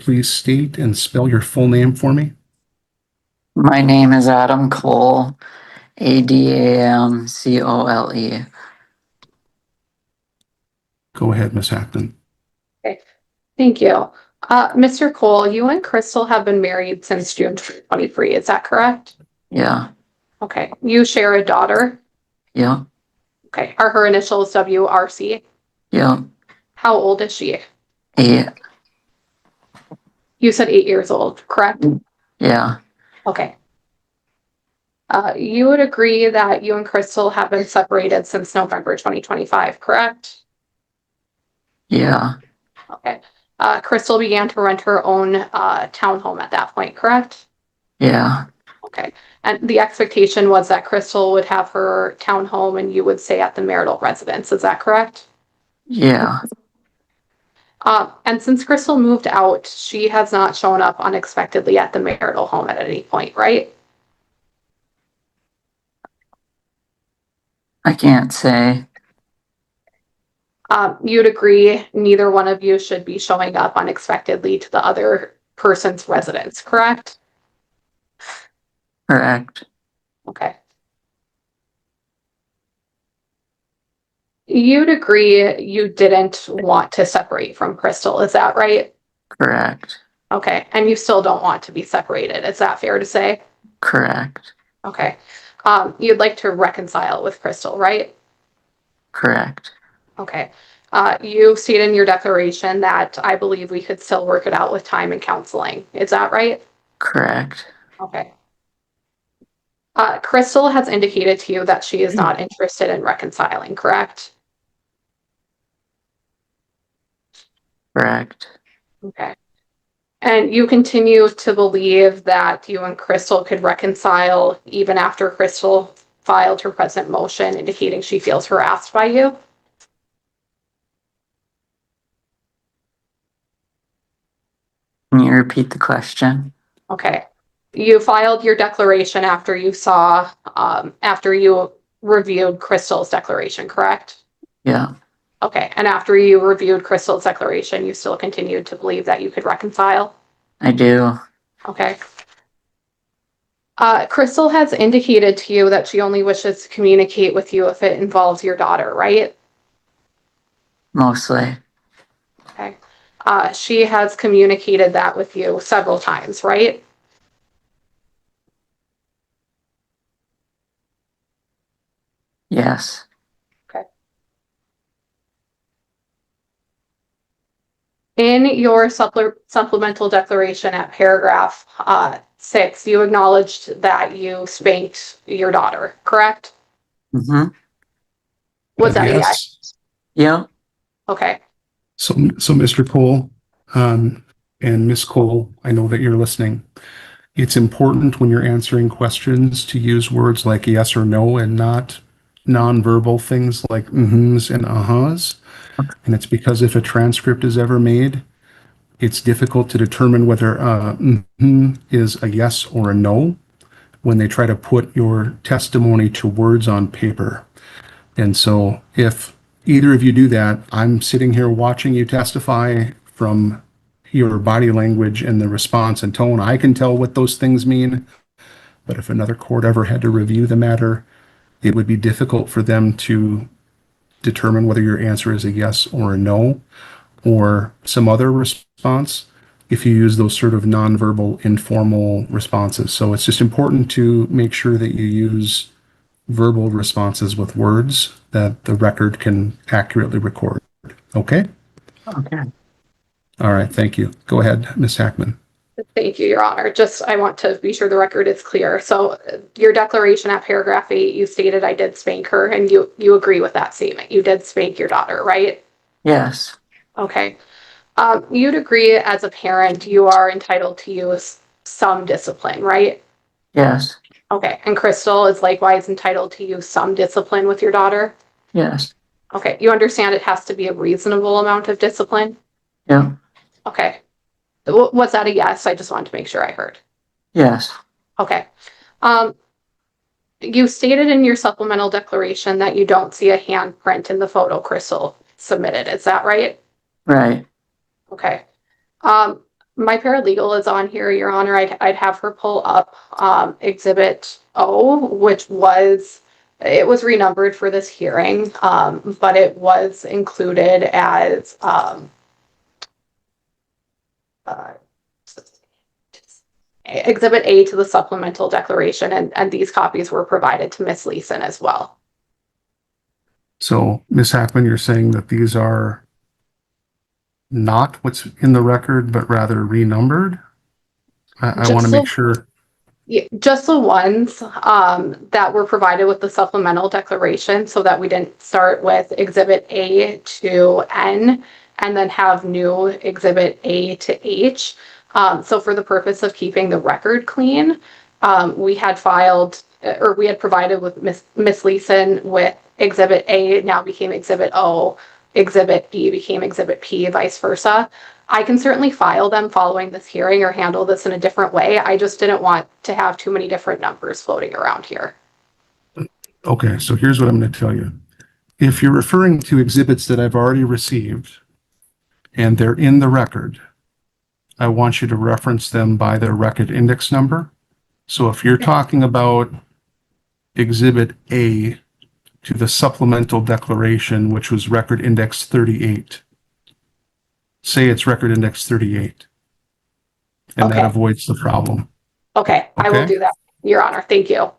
please state and spell your full name for me? My name is Adam Cole, Adamcole. Go ahead, Ms. Hackman. Okay, thank you. Mr. Cole, you and Crystal have been married since June 2023, is that correct? Yeah, Okay, you share a daughter? yeah, Okay, are her initials WRC? yeah. How old is she? 8, You said 8 years old, correct? yeah, Okay. You would agree that you and Crystal have been separated since November 2025, correct? yeah, Okay. Crystal began to rent her own townhome at that point, correct? yeah, Okay. And the expectation was that Crystal would have her townhome and you would stay at the marital residence. Is that correct? yeah. And since Crystal moved out, she has not shown up unexpectedly at the marital home at any point, right? I can't say. You'd agree neither one of you should be showing up unexpectedly to the other person's residence, correct? Correct. Okay. You'd agree you didn't want to separate from Crystal, is that right? Correct. Okay, and you still don't want to be separated, is that fair to say? Correct. Okay. You'd like to reconcile with Crystal, right? Correct. Okay. You state in your declaration that I believe we could still work it out with time and counseling. Is that right? Correct. Okay. Crystal has indicated to you that she is not interested in reconciling, correct? Correct. Okay. And you continue to believe that you and Crystal could reconcile even after Crystal filed her present motion indicating she feels harassed by you? Can you repeat the question? Okay. You filed your declaration after you saw, after you reviewed Crystal's declaration, correct? Yeah, Okay. And after you reviewed Crystal's declaration, you still continued to believe that you could reconcile? I do. Okay. Crystal has indicated to you that she only wishes to communicate with you if it involves your daughter, right? Mostly. Okay. She has communicated that with you several times, right? Yes. Okay. In your supplemental declaration at paragraph 6, you acknowledged that you spanked your daughter, correct? Mm-hmm. Was that a yes? Yeah. Okay. So Mr. Cole, and Miss Cole, I know that you're listening. It's important when you're answering questions to use words like yes or no and not nonverbal things like mm-hms and uh-hs. And it's because if a transcript is ever made, it's difficult to determine whether is a yes or a no when they try to put your testimony to words on paper. And so if either of you do that, I'm sitting here watching you testify from your body language and the response and tone. I can tell what those things mean. But if another court ever had to review the matter, it would be difficult for them to determine whether your answer is a yes or a no or some other response if you use those sort of nonverbal, informal responses. So it's just important to make sure that you use verbal responses with words that the record can accurately record. Okay? Okay. All right. Thank you. Go ahead, Ms. Hackman. Thank you, Your Honor. Just, I want to be sure the record is clear. So your declaration at paragraph 8, you stated I did spank her, and you agree with that statement. You did spank your daughter, right? Yes. Okay. You'd agree as a parent, you are entitled to use some discipline, right? Yes. Okay. And Crystal is likewise entitled to use some discipline with your daughter? Yes. Okay. You understand it has to be a reasonable amount of discipline? Yeah. Okay. Was that a yes? I just wanted to make sure I heard. Yes. Okay. You stated in your supplemental declaration that you don't see a handprint in the photo Crystal submitted. Is that right? Right. Okay. My paralegal is on here, Your Honor. I'd have her pull up Exhibit O, which it was renumbered for this hearing, but it was included as uh, Exhibit A to the supplemental declaration, and these copies were provided to Miss Leeson as well. So, Ms. Hackman, you're saying that these are not what's in the record, but rather renumbered? I want to Just make so sure. Yeah, just the ones that were provided with the supplemental declaration so that we didn't start with Exhibit A to N and then have new Exhibit A to H. So for the purpose of keeping the record clean, we had provided with Miss Leeson with Exhibit A now became Exhibit O, Exhibit B became Exhibit P, vice versa. I can certainly file them following this hearing or handle this in a different way. I just didn't want to have too many different numbers floating around here. Okay, so here's what I'm going to tell you. If you're referring to exhibits that I've already received and they're in the record, I want you to reference them by their record index number. So if you're talking about Exhibit A to the supplemental declaration, which was record index 38, say it's record index 38, and that Okay. avoids the problem. Okay, I will Okay? do that, Your Honor. Thank you.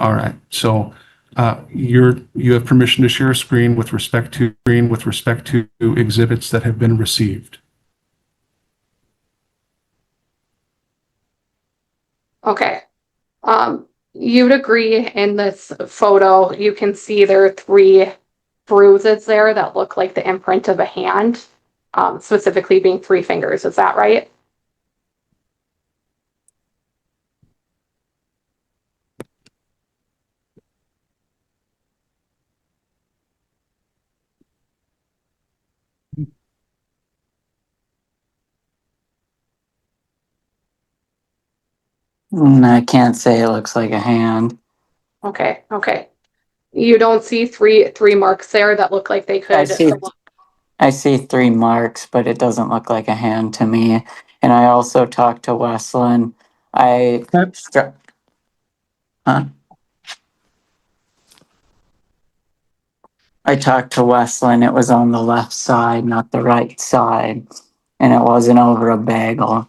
All right. So you have permission to share a screen with respect to exhibits that have been received. Okay. You'd agree in this photo, you can see there are 3 bruises there that look like the imprint of a hand, specifically being 3 fingers. Is that right? I can't say it looks like a hand. Okay. Okay. You don't see three marks there that look like they I could. see 3 marks, but it doesn't look like a hand to me. And I also talked to Wesleyan. Huh? I talked to Wesleyan. It was on the left side, not the right side, and it wasn't over a bagel.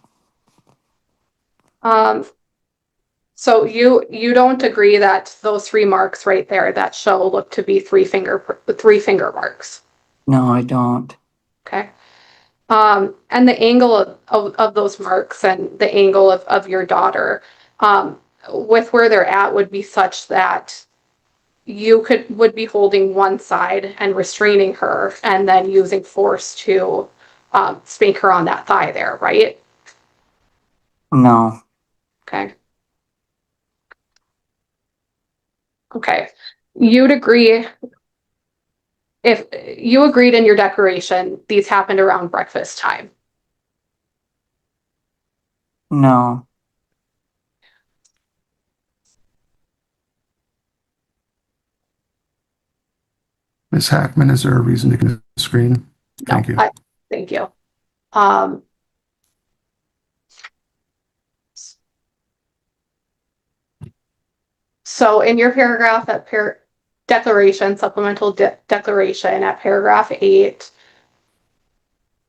So you don't agree that those 3 marks right there that show look to be 3 finger marks. No, I don't. Okay. And the angle of those marks and the angle of your daughter, with where they're at would be such that you would be holding one side and restraining her and then using force to spank her on that thigh there, right? No. Okay. Okay. You'd agree if you agreed in your declaration, these happened around breakfast time. No. Ms. Hackman, is there a reason to get the screen? Thank you. Thank you. So in your paragraph at declaration, supplemental declaration at paragraph 8,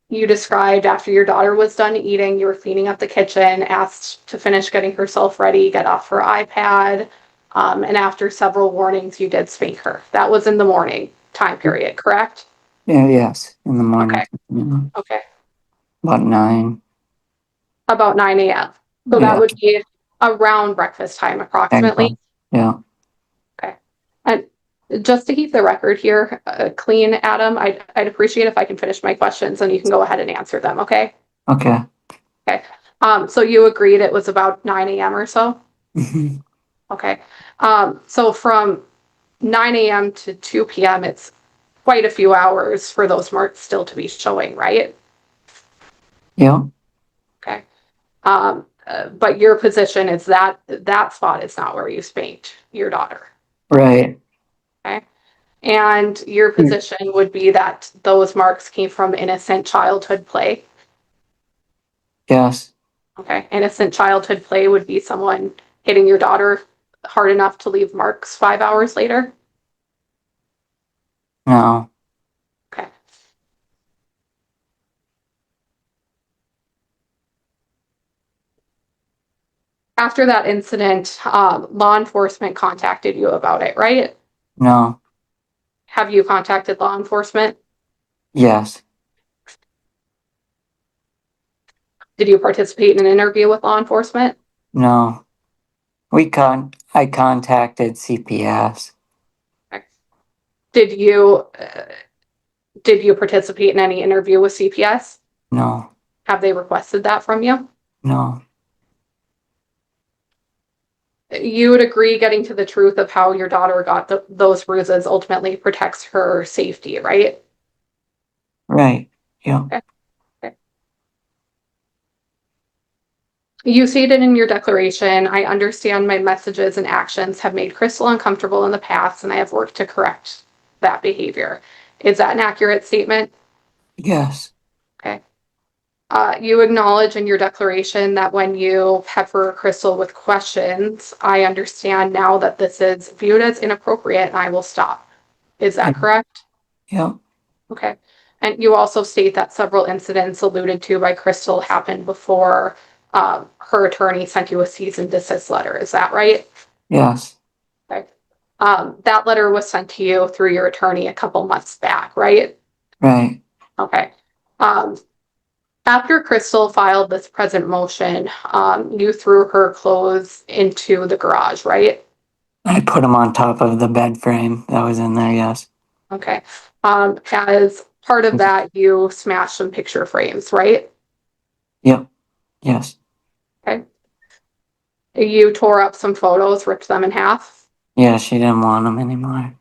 you described after your daughter was done eating, you were cleaning up the kitchen, asked to finish getting herself ready, get off her iPad, and after several warnings, you did spank her. That was in the morning time period, correct? Yeah, yes, in the morning. Okay. Okay. About 9. About 9 a.m. So that would be around breakfast time, approximately. Yeah. Okay. And just to keep the record here clean, Adam, I'd appreciate if I can finish my questions and you can go ahead and answer them, okay? Okay. Okay. So you agreed it was about 9 a.m. or so? Mhm. Okay. So from 9 a.m. to 2 p.m., it's quite a few hours for those marks still to be showing, right? Yeah. Okay. But your position is that that spot is not where you spanked your daughter. Right. Okay. And your position would be that those marks came from innocent childhood play. Yes. Okay. Innocent childhood play would be someone hitting your daughter hard enough to leave marks 5 hours later. No. Okay. After that incident, law enforcement contacted you about it, right? No. Have you contacted law enforcement? Yes. Did you participate in an interview with law enforcement? No. I contacted CPS. Okay. Did you participate in any interview with CPS? No. Have they requested that from you? No. You would agree getting to the truth of how your daughter got those bruises ultimately protects her safety, right? Right. Yep. Okay. You stated in your declaration, I understand my messages and actions have made Crystal uncomfortable in the past, and I have worked to correct that behavior. Is that an accurate statement? Yes. Okay. You acknowledge in your declaration that when you pepper Crystal with questions, I understand now that this is viewed as inappropriate and I will stop. Is that correct? Yep. Okay. And you also state that several incidents alluded to by Crystal happened before her attorney sent you a cease and desist letter. Is that right? Yes. Okay. That letter was sent to you through your attorney a couple months back, right? Right. Okay. Um, After Crystal filed this present motion, you threw her clothes into the garage, right? I put them on top of the bed frame that was in there. Yes. Okay. As part of that, you smashed some picture frames, right? Yep. Yes. Okay. You tore up some photos, ripped them in half. Yeah, she didn't want them anymore.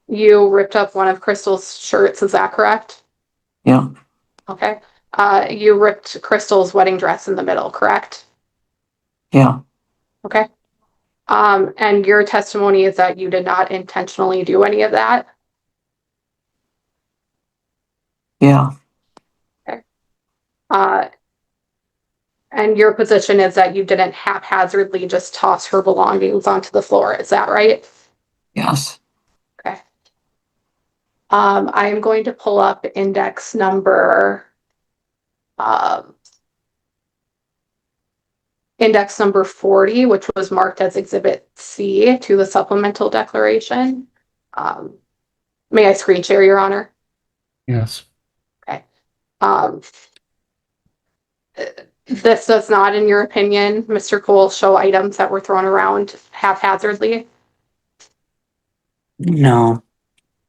You ripped up one of Crystal's shirts, is that correct? Yep. Okay. You ripped Crystal's wedding dress in the middle, correct? Yeah. Okay. And your testimony is that you did not intentionally do any of that. Yeah. Okay. Uh, and your position is that you didn't haphazardly just toss her belongings onto the floor. Is that right? Yes. Okay. I am going to pull up um, index number 40, which was marked as Exhibit C to the supplemental declaration. Um, may I screen share, Your Honor? Yes. Okay. Um, this does not, in your opinion, Mr. Cole, show items that were thrown around haphazardly. No.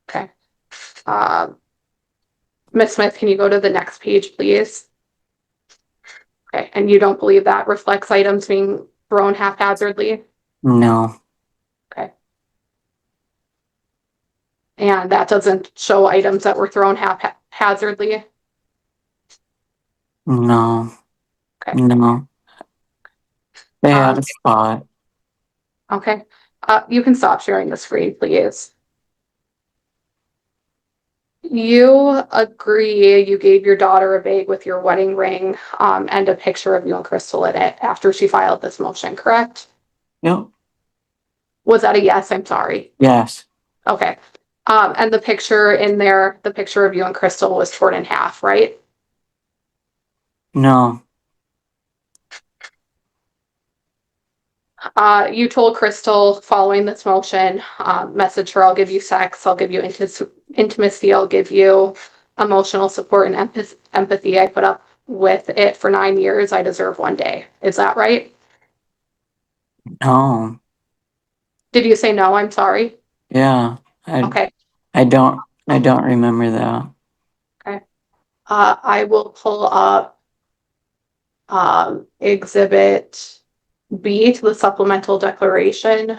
Okay. Ms. Smith, can you go to the next page, please? Okay. And you don't believe that reflects items being thrown haphazardly? No. Okay. And that doesn't show items that were thrown haphazardly? No. Okay. No. They had Um, a spot. okay. You can stop sharing the screen, please. You agree you gave your daughter a bag with your wedding ring and a picture of you and Crystal in it after she filed this motion, correct? Yep. Was that a yes? I'm sorry. Yes. Okay. And the picture in there, the picture of you and Crystal was torn in half, right? No. You told Crystal following this motion, message her, I'll give you sex, I'll give you intimacy, I'll give you emotional support and empathy. I put up with it for 9 years. I deserve one day. Is that right? No. Did you say no? I'm sorry. Yeah. I Okay. I don't remember that. Okay. I will pull up Exhibit B to the supplemental declaration,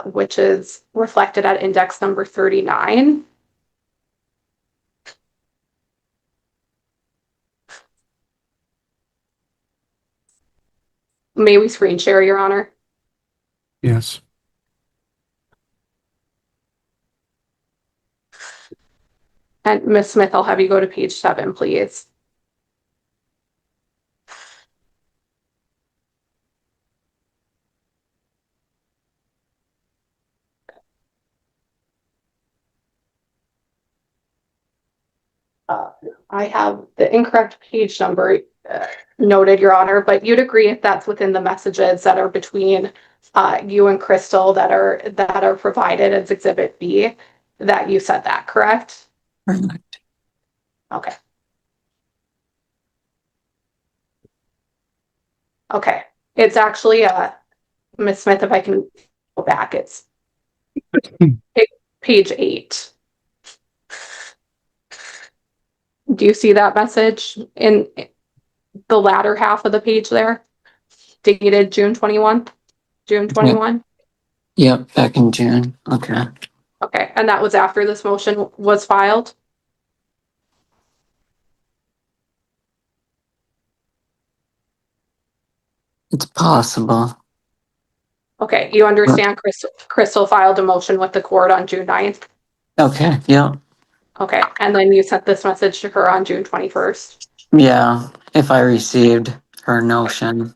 which is reflected at index number 39. May we screen share, Your Honor? Yes. And Ms. Smith, I'll have you go to page 7, please. Uh, I have the incorrect page number noted, Your Honor, but you'd agree if that's within the messages that are between you and Crystal that are provided as Exhibit B, that you said that, correct? Correct. Okay. Okay. It's actually Ms. Smith, if I can go back, it's page 8. Do you see that message in the latter half of the page there? Dated June 21, June 21. Yep, back in June. Okay. Okay, and that was after this motion was filed? It's possible. Okay, you understand Crystal filed a motion with the court on June 9th? Okay, yep. Okay, and then you sent this message to her on June 21st? Yeah, if I received her notion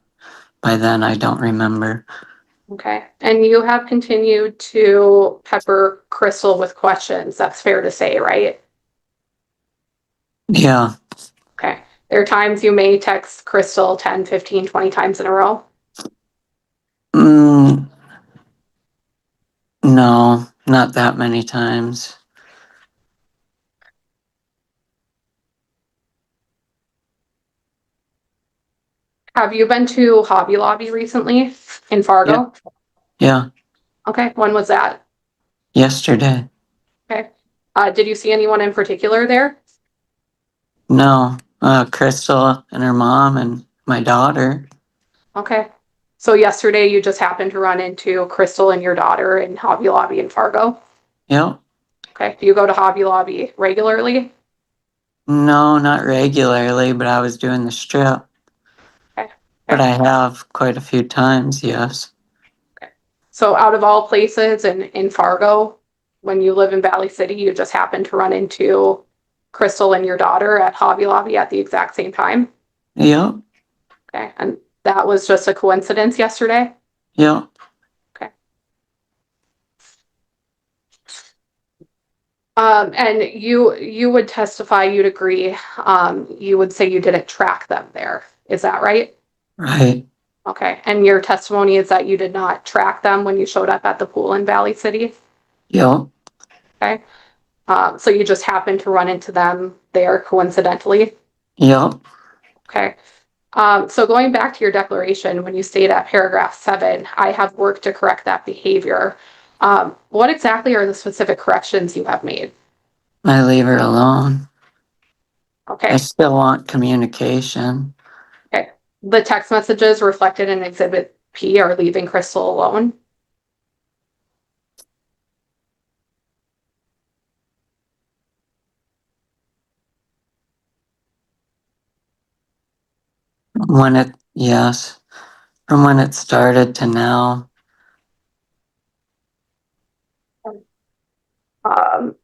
by then, I don't remember. Okay, and you have continued to pepper Crystal with questions, that's fair to say, right? Yeah, Okay, there are times you may text Crystal 10, 15, 20 times in a row? mm, no, not that many times. Have you been to Hobby Lobby recently in Yeah, Fargo? yeah, Okay, when was that? yesterday. Okay. Did you see anyone in particular there? No, Crystal and her mom and my daughter. Okay. So yesterday you just happened to run into Crystal and your daughter in Hobby Lobby in Fargo? Yep. Okay. Do you go to Hobby Lobby regularly? No, not regularly, but I was doing the strip. Okay. But Okay. I have quite a few times, yes. Okay. So out of all places in Fargo, when you live in Valley City, you just happen to run into Crystal and your daughter at Hobby Lobby at the exact same time? Yep, Okay. And that was just a coincidence yesterday? yep. Okay. And you would testify, you'd agree, you would say you didn't track them there. Is that right? Right. Okay. And your testimony is that you did not track them when you showed up at the pool in Valley City? Yep, Okay. So you just happened to run into them there coincidentally? yep. Okay. So going back to your declaration, when you state at paragraph 7, I have worked to correct that behavior. What exactly are the specific corrections you have made? I leave her alone. I Okay. still want communication. Okay. The text messages reflected in Exhibit P are leaving Crystal alone. Yes, from when it started to now. Um,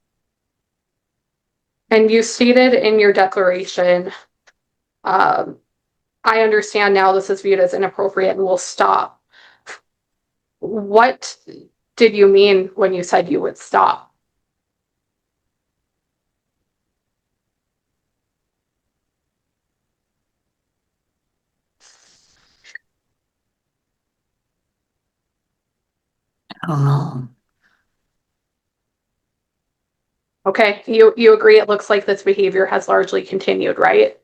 and you stated in your declaration, um, I understand now this is viewed as inappropriate and will stop. What did you mean when you said you would stop? I don't know. Okay, you agree it looks like this behavior has largely continued, right?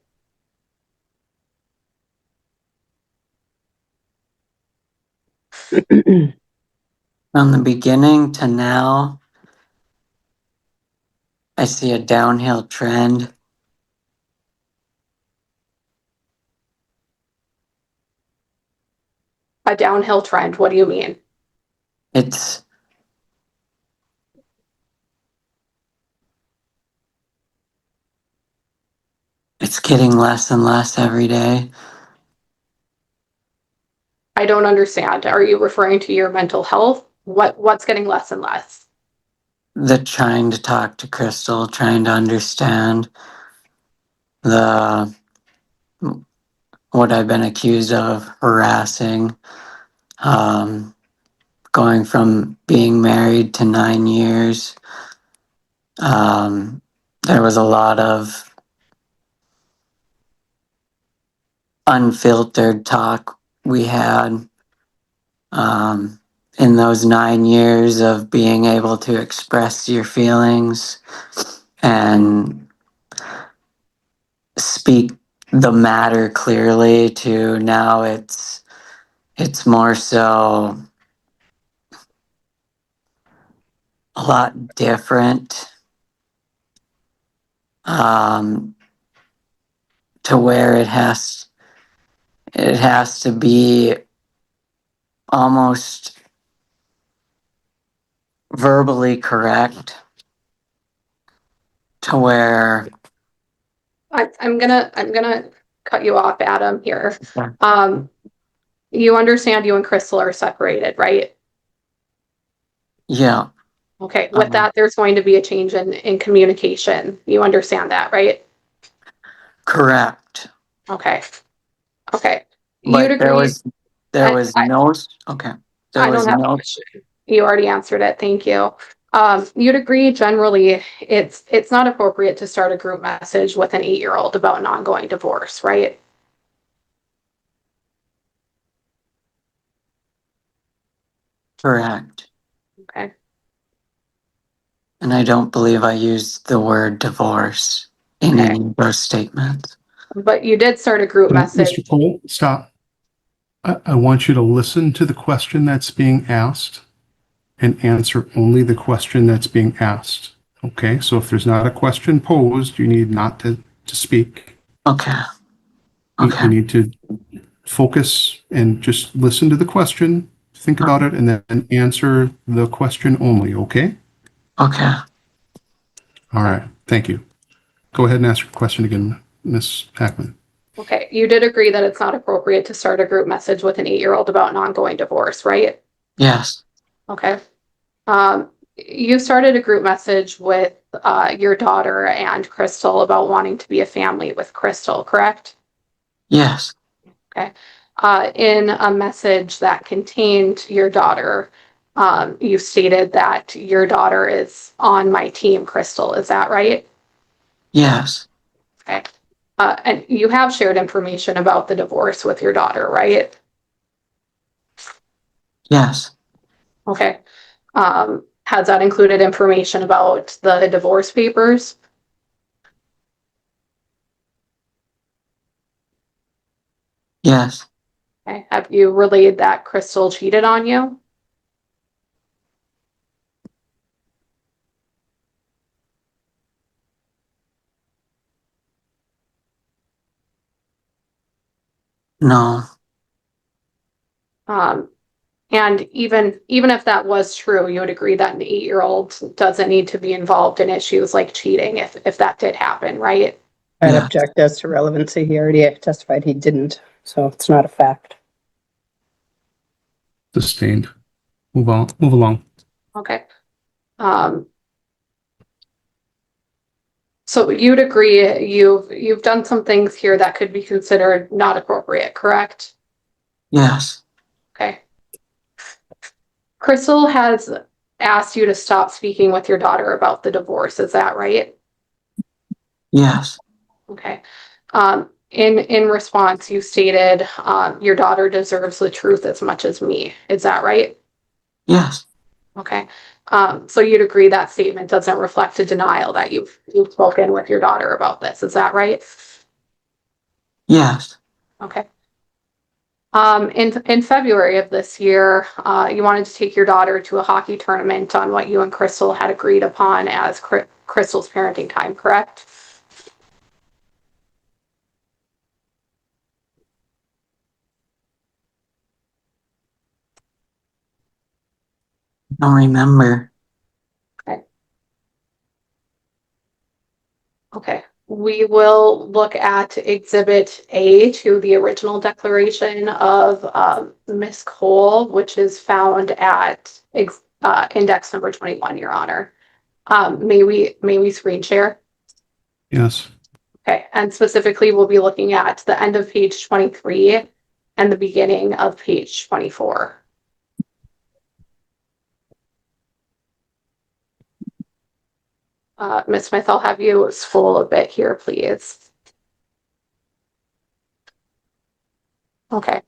From the beginning to now, I see a downhill trend. A downhill trend, what do you mean? It's it's getting less and less every day. I don't understand. Are you referring to your mental health? What's getting less and less? The trying to talk to Crystal, trying to understand the what I've been accused of harassing, going from being married to 9 years. There was a lot of unfiltered talk we had in those 9 years of being able to express your feelings and speak the matter clearly, to now it's more so a lot different, to where it has to be almost verbally correct, to where I'm gonna cut you off, Adam, here. You understand you and Crystal are separated, right? yeah, Okay, with that, there's going to be a change in communication. You understand that, right? correct. Okay. Okay. You'd But there agree, was there I, was I, no okay. There I was don't have a no question. You already answered it. Thank you. You'd agree generally it's not appropriate to start a group message with an 8-year-old about an ongoing divorce, right? correct. Okay. And I don't believe I used the word divorce in Okay. any of those statements. But you did start a group message. Mr. Cole, stop. I want you to listen to the question that's being asked and answer only the question that's being asked. Okay, so if there's not a question posed, you need not to speak. Okay. You Okay. need to focus and just listen to the question, think about it, and then answer the question only, okay? Okay. All right, thank you. Go ahead and ask your question again, Ms. Hackman. Okay. You did agree that it's not appropriate to start a group message with an 8-year-old about an ongoing divorce, right? Yes. Okay. You started a group message with your daughter and Crystal about wanting to be a family with Crystal, correct? Yes. Okay. In a message that contained your daughter, you stated that your daughter is on my team, Crystal. Is that right? Yes. Okay. And you have shared information about the divorce with your daughter, right? Yes. Okay. Has that included information about the divorce papers? Yes. Okay. Have you relayed that Crystal cheated on you? No. Um, and even if that was true, you would agree that an 8-year-old doesn't need to be involved in issues like cheating if that did happen, right? I'd Yeah. object as to relevancy. He already testified he didn't, so it's not a fact. Sustained. Move on. Move along. Okay. So you'd agree you've done some things here that could be considered not appropriate, correct? Yes. Okay. Crystal has asked you to stop speaking with your daughter about the divorce. Is that right? Yes. Okay. In response, you stated your daughter deserves the truth as much as me. Is that right? Yes. Okay. So you'd agree that statement doesn't reflect a denial that you've spoken with your daughter about this. Is that right? Yes. Okay. In February of this year, you wanted to take your daughter to a hockey tournament on what you and Crystal had agreed upon as Crystal's parenting time, correct? Don't remember. Okay. Okay. We will look at Exhibit A to the original declaration of Miss Cole, which is found at index number 21, Your Honor. May we screen share? Yes. Okay, and specifically, we'll be looking at the end of page 23 and the beginning of page 24. Ms. Smith, I'll have you scroll a bit here, please. Okay.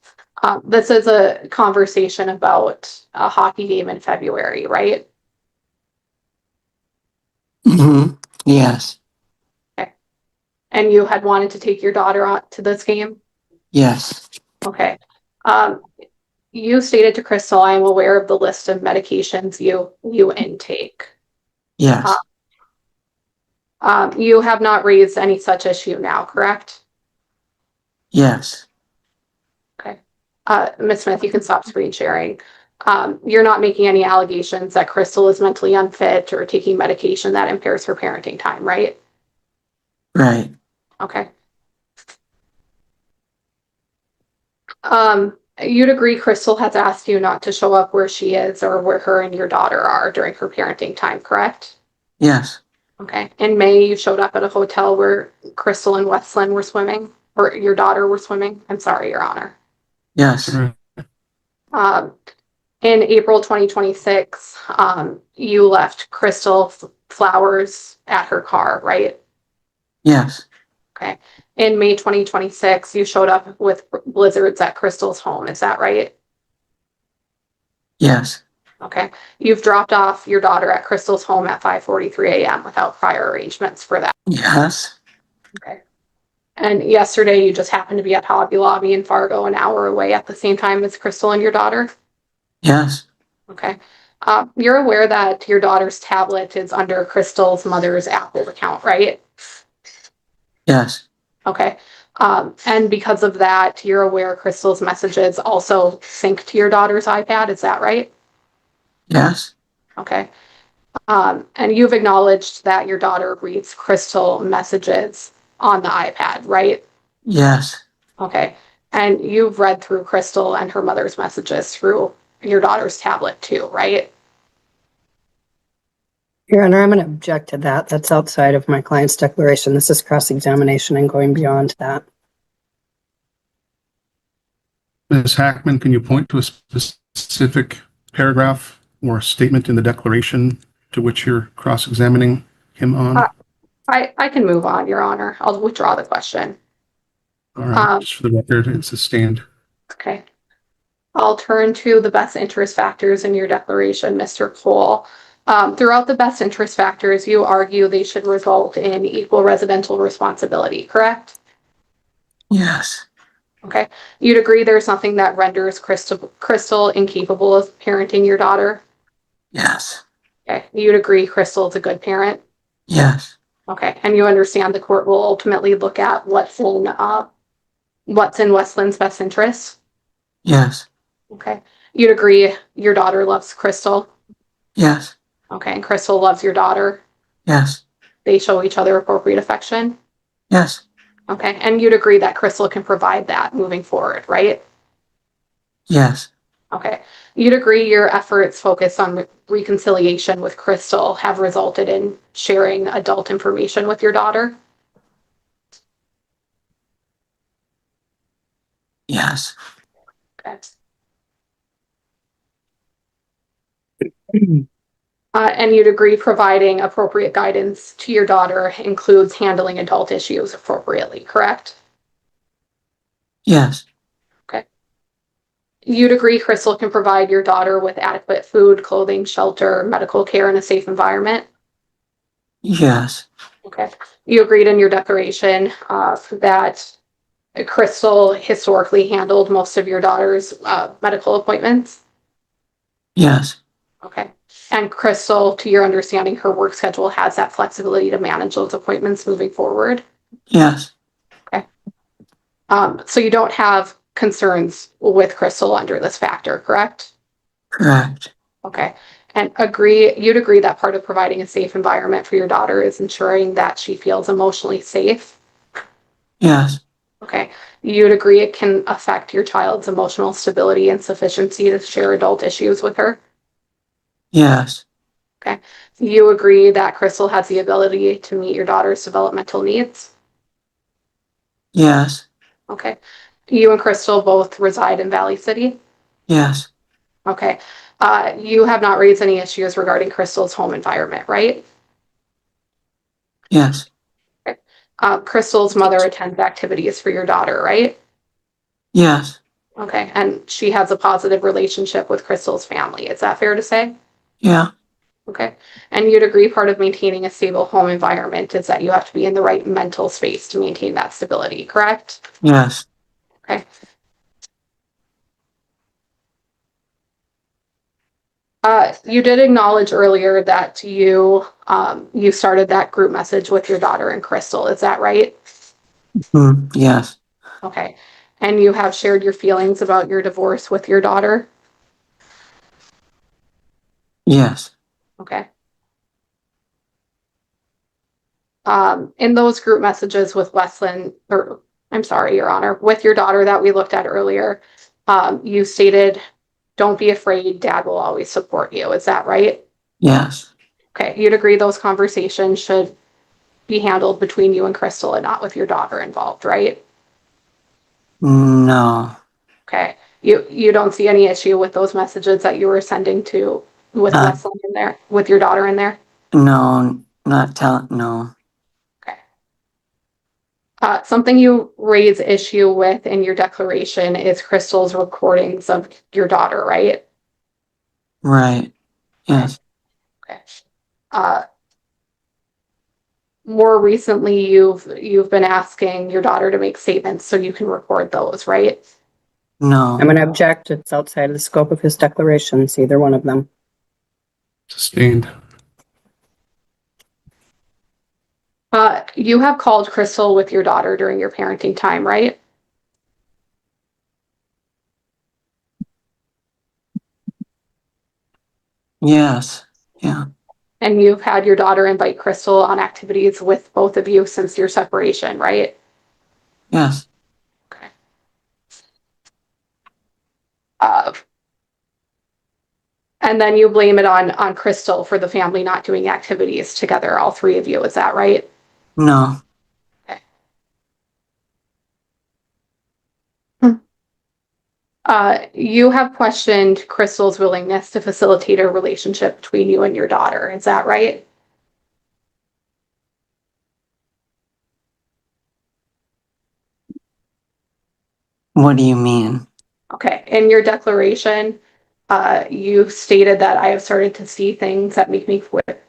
This is a conversation about a hockey game in February, right? Mm-hmm. Yes. And you had wanted to take your daughter on to this game? Yes. Okay. Um, you stated to Crystal, I am aware of the list of medications you intake. Yes. You have not raised any such issue now, correct? Yes. Okay. Ms. Smith, you can stop screen sharing. You're not making any allegations that Crystal is mentally unfit or taking medication that impairs her parenting time, right? Right. Okay. You'd agree Crystal has asked you not to show up where she is or where her and your daughter are during her parenting time, correct? Yes. Okay. In May, you showed up at a hotel where Crystal and Westland were swimming, or your daughter were swimming. I'm sorry, Your Honor. Yes. Um, in April 2026, you left Crystal flowers at her car, right? Yes. Okay. In May 2026, you showed up with blizzards at Crystal's home. Is that right? Yes. Okay. You've dropped off your daughter at Crystal's home at 5:43 a.m. without prior arrangements for that. Yes. Okay. And yesterday you just happened to be at Hobby Lobby in Fargo, an hour away at the same time as Crystal and your daughter. Yes. Okay. You're aware that your daughter's tablet is under Crystal's mother's Apple account, right? Yes. Okay. And because of that, you're aware Crystal's messages also sync to your daughter's iPad. Is that right? Yes. Okay. And you've acknowledged that your daughter reads Crystal messages on the iPad, right? Yes. Okay. And you've read through Crystal and her mother's messages through your daughter's tablet too, right? Your Honor, I'm going to object to that. That's outside of my client's declaration. This is cross-examination and going beyond that. Ms. Hackman, can you point to a specific paragraph or statement in the declaration to which you're cross-examining him on? I can move on, Your Honor. I'll withdraw the question. All right, just for the record, it's sustained. Okay. I'll turn to the best interest factors in your declaration, Mr. Cole. Throughout the best interest factors, you argue they should result in equal residential responsibility, correct? Yes. Okay. You'd agree there's nothing that renders Crystal incapable of parenting your daughter? Yes. Okay. You'd agree Crystal's a good parent? Yes. Okay. And you understand the court will ultimately look at what's in Westland's best interest? Yes. Okay. You'd agree your daughter loves Crystal? Yes. Okay. And Crystal loves your daughter? Yes. They show each other appropriate affection? Yes. Okay. And you'd agree that Crystal can provide that moving forward, right? Yes. Okay. You'd agree your efforts focused on reconciliation with Crystal have resulted in sharing adult information with your daughter? Yes. Okay. And you'd agree providing appropriate guidance to your daughter includes handling adult issues appropriately, correct? Yes. You'd agree Crystal can provide your daughter with adequate food, clothing, shelter, medical care, and a safe environment? Yes. Okay. You agreed in your declaration that Crystal historically handled most of your daughter's medical appointments? Yes. Okay. And Crystal, to your understanding, her work schedule has that flexibility to manage those appointments moving forward? Yes. So you don't have concerns with Crystal under this factor, correct? Correct. Okay. And you'd agree that part of providing a safe environment for your daughter is ensuring that she feels emotionally safe? Yes. Okay. You'd agree it can affect your child's emotional stability and sufficiency to share adult issues with her? Yes. Okay. You agree that Crystal has the ability to meet your daughter's developmental needs? Yes. Okay. You and Crystal both reside in Valley City? Yes. Okay. You have not raised any issues regarding Crystal's home environment, right? Yes. Crystal's mother attends activities for your daughter, right? Yes. Okay, and she has a positive relationship with Crystal's family. Is that fair to say? Yeah. Okay. And you'd agree part of maintaining a stable home environment is that you have to be in the right mental space to maintain that stability, correct? Yes. Okay. You did acknowledge earlier that you started that group message with your daughter and Crystal. Is that right? Yes. Okay. And you have shared your feelings about your divorce with your daughter? Yes. Okay. In those group messages with Westland, or I'm sorry, Your Honor, with your daughter that we looked at earlier, you stated, "Don't be afraid, Dad will always support you." Is that right? Yes. Okay, you'd agree those conversations should be handled between you and Crystal and not with your daughter involved, right? No. Okay. You don't see any issue with those messages that you were sending to with Not, Westland in there, with your daughter in there? no, no. Okay. Something you raise issue with in your declaration is Crystal's recordings of your daughter, right? Right. Yes. Okay. Uh, More recently, you've been asking your daughter to make statements so you can record those, right? No. I'm going to object. It's outside of the scope of his declarations, either one of them. Sustained. You have called Crystal with your daughter during your parenting time, right? Yes. Yeah. And you've had your daughter invite Crystal on activities with both of you since your separation, right? Yes. Okay. Uh, and then you blame it on Crystal for the family not doing activities together, all three of you. Is that right? No. Okay. You have questioned Crystal's willingness to facilitate a relationship between you and your daughter. Is that right? What do you mean? Okay. In your declaration, you stated that I have started to see things that make me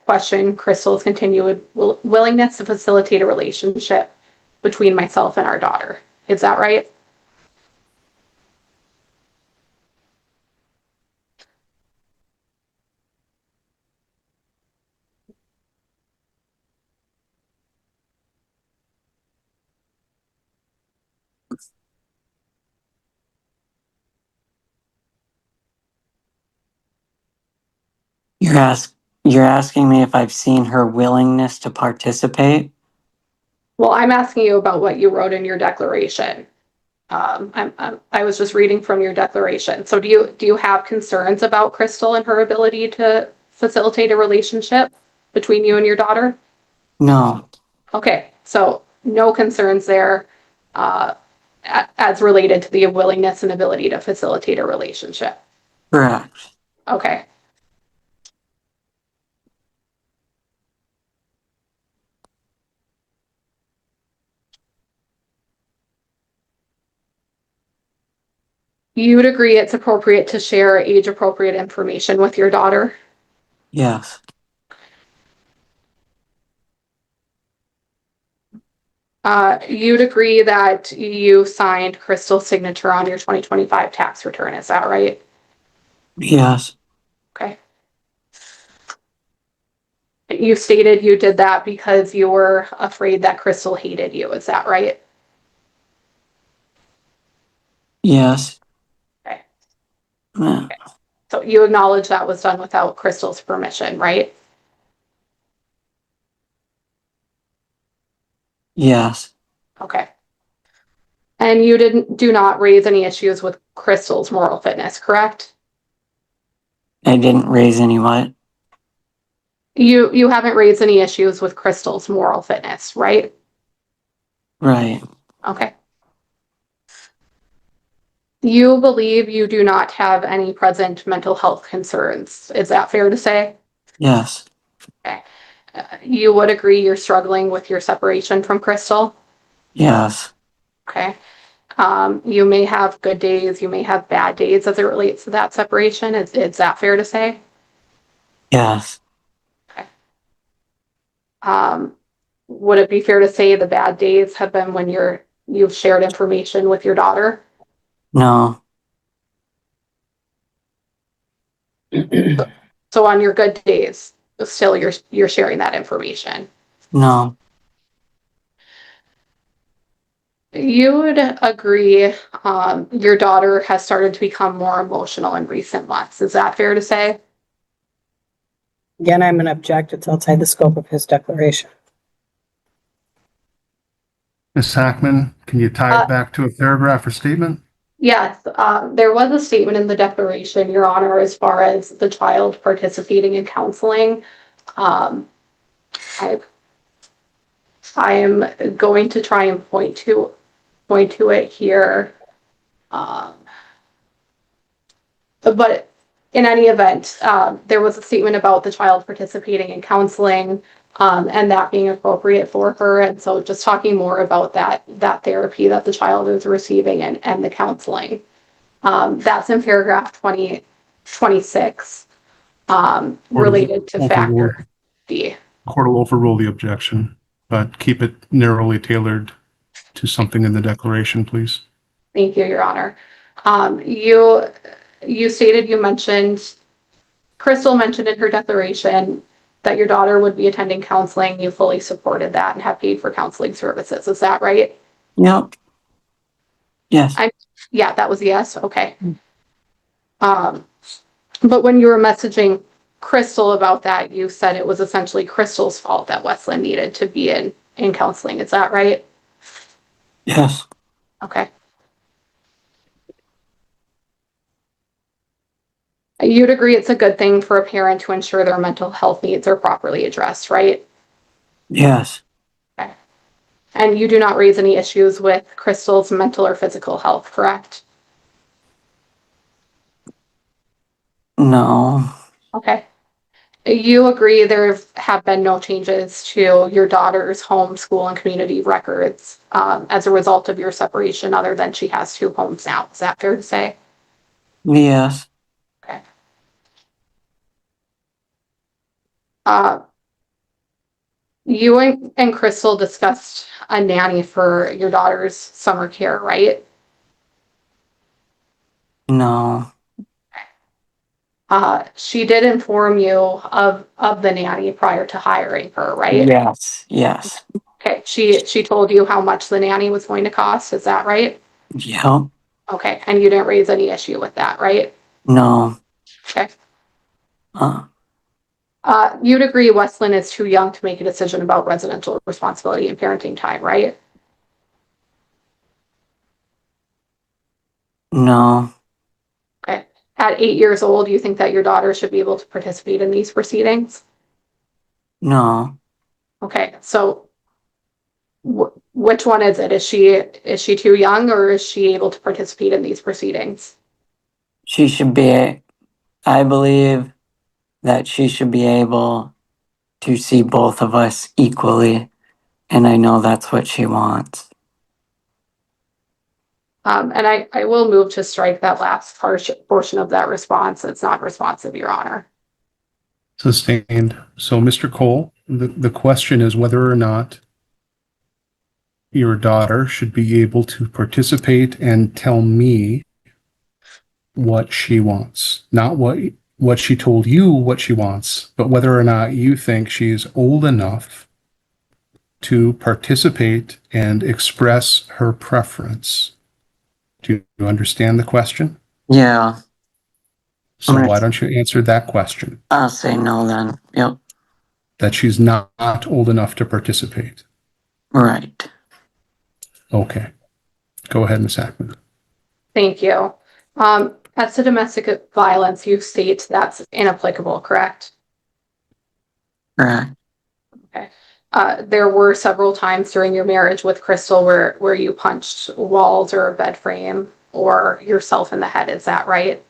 question Crystal's continued willingness to facilitate a relationship between myself and our daughter. Is that right? You're asking me if I've seen her willingness to participate? Well, I'm asking you about what you wrote in your declaration. I was just reading from your declaration. So do you have concerns about Crystal and her ability to facilitate a relationship between you and your daughter? No. Okay, so no concerns there, uh, as related to the willingness and ability to facilitate a relationship. Correct. Okay. You would agree it's appropriate to share age-appropriate information with your daughter? Yes. You'd agree that you signed Crystal's signature on your 2025 tax return, is that right? Yes. Okay. You stated you did that because you were afraid that Crystal hated you, is that right? Yes. Okay. Yeah. So you acknowledge that was done without Crystal's permission, right? Yes. Okay. And you do not raise any issues with Crystal's moral fitness, correct? I didn't raise any what? You haven't raised any issues with Crystal's moral fitness, right? Right. Okay. You believe you do not have any present mental health concerns. Is that fair to say? Yes. Okay. You would agree you're struggling with your separation from Crystal? Yes. Okay. You may have good days, you may have bad days as it relates to that separation. Is that fair to say? Yes. Um, would it be fair to say the bad days have been when you've shared information with your daughter? No. So on your good days, still you're sharing that information. No. You would agree, your daughter has started to become more emotional in recent months. Is that fair to say? Again, I'm gonna object. It's outside the scope of his declaration. Ms. Hackman, can you tie Uh, it back to a paragraph or statement? Yes, there was a statement in the declaration, Your Honor, as far as the child participating in counseling. Um, I, I am going to try and point to it here. Um, but in any event, there was a statement about the child participating in counseling, and that being appropriate for her. And so just talking more about that therapy that the child is receiving and the counseling. That's in paragraph 26, Court will related to overrule, factor D. court will overrule the objection, but keep it narrowly tailored to something in the declaration, please. Thank you, Your Honor. You stated, you mentioned, Crystal mentioned in her declaration that your daughter would be attending counseling. You fully supported that and have paid for counseling services. Is that right? Yep. Yes. Yeah, that was a yes. Okay. Um, but when you were messaging Crystal about that, you said it was essentially Crystal's fault that Westland needed to be in counseling. Is that right? Yes. Okay. You'd agree it's a good thing for a parent to ensure their mental health needs are properly addressed, right? Yes. Okay. And you do not raise any issues with Crystal's mental or physical health, correct? No. Okay. You agree there have been no changes to your daughter's home, school, and community records as a result of your separation, other than she has two homes now. Is that fair to say? Yes. Okay. Uh, you and Crystal discussed a nanny for your daughter's summer care, right? No. She did inform you of the nanny prior to hiring her, right? Yes. Yes. Okay. She told you how much the nanny was going to cost. Is that right? Yep. Okay. And you didn't raise any issue with that, right? No. Okay. Uh, You'd agree Westland is too young to make a decision about residential responsibility and parenting time, right? no. Okay. At 8 years old, you think that your daughter should be able to participate in these proceedings? No. Okay. So which one is it? Is she too young, or is she able to participate in these proceedings? She should be, I believe that she should be able to see both of us equally. And I know that's what she wants. And I will move to strike that last portion of that response. It's not responsive, Your Honor. Sustained. So, Mr. Cole, the question is whether or not your daughter should be able to participate and tell me what she wants, not what she told you what she wants, but whether or not you think she's old enough to participate and express her preference. Do you understand the question? Yeah. So why don't you answer that question? I'll say no then. Yep. That she's not old enough to participate. Right. Okay. Go ahead, Ms. Hackman. Thank you. As to domestic violence, you state that's inapplicable, correct? Correct. Okay. There were several times during your marriage with Crystal where you punched walls or a bed frame or yourself in the head. Is that right?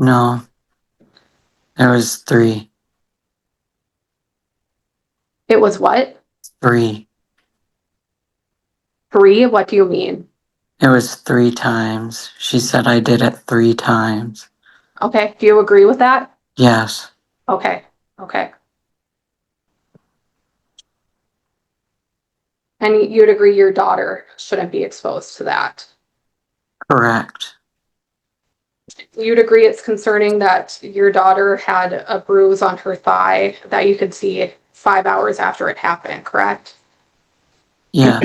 No. There was three. It was what? 3. 3? What do you mean? It was 3 times. She said I did it 3 times. Okay, do you agree with that? Yes. Okay, okay. And you'd agree your daughter shouldn't be exposed to that? Correct. You'd agree it's concerning that your daughter had a bruise on her thigh that you could see 5 hours after it happened, correct? Yes.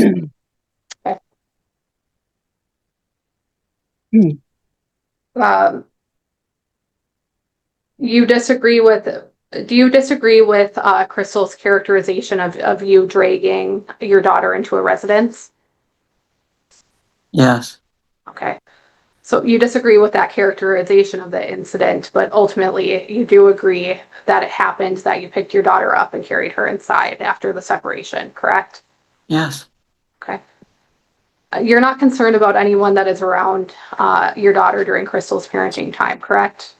Um, you disagree with, do you disagree with Crystal's characterization of you dragging your daughter into a residence? Yes. Okay. So you disagree with that characterization of the incident, but ultimately you do agree that it happened, that you picked your daughter up and carried her inside after the separation, correct? Yes. Okay. You're not concerned about anyone that is around your daughter during Crystal's parenting time, correct?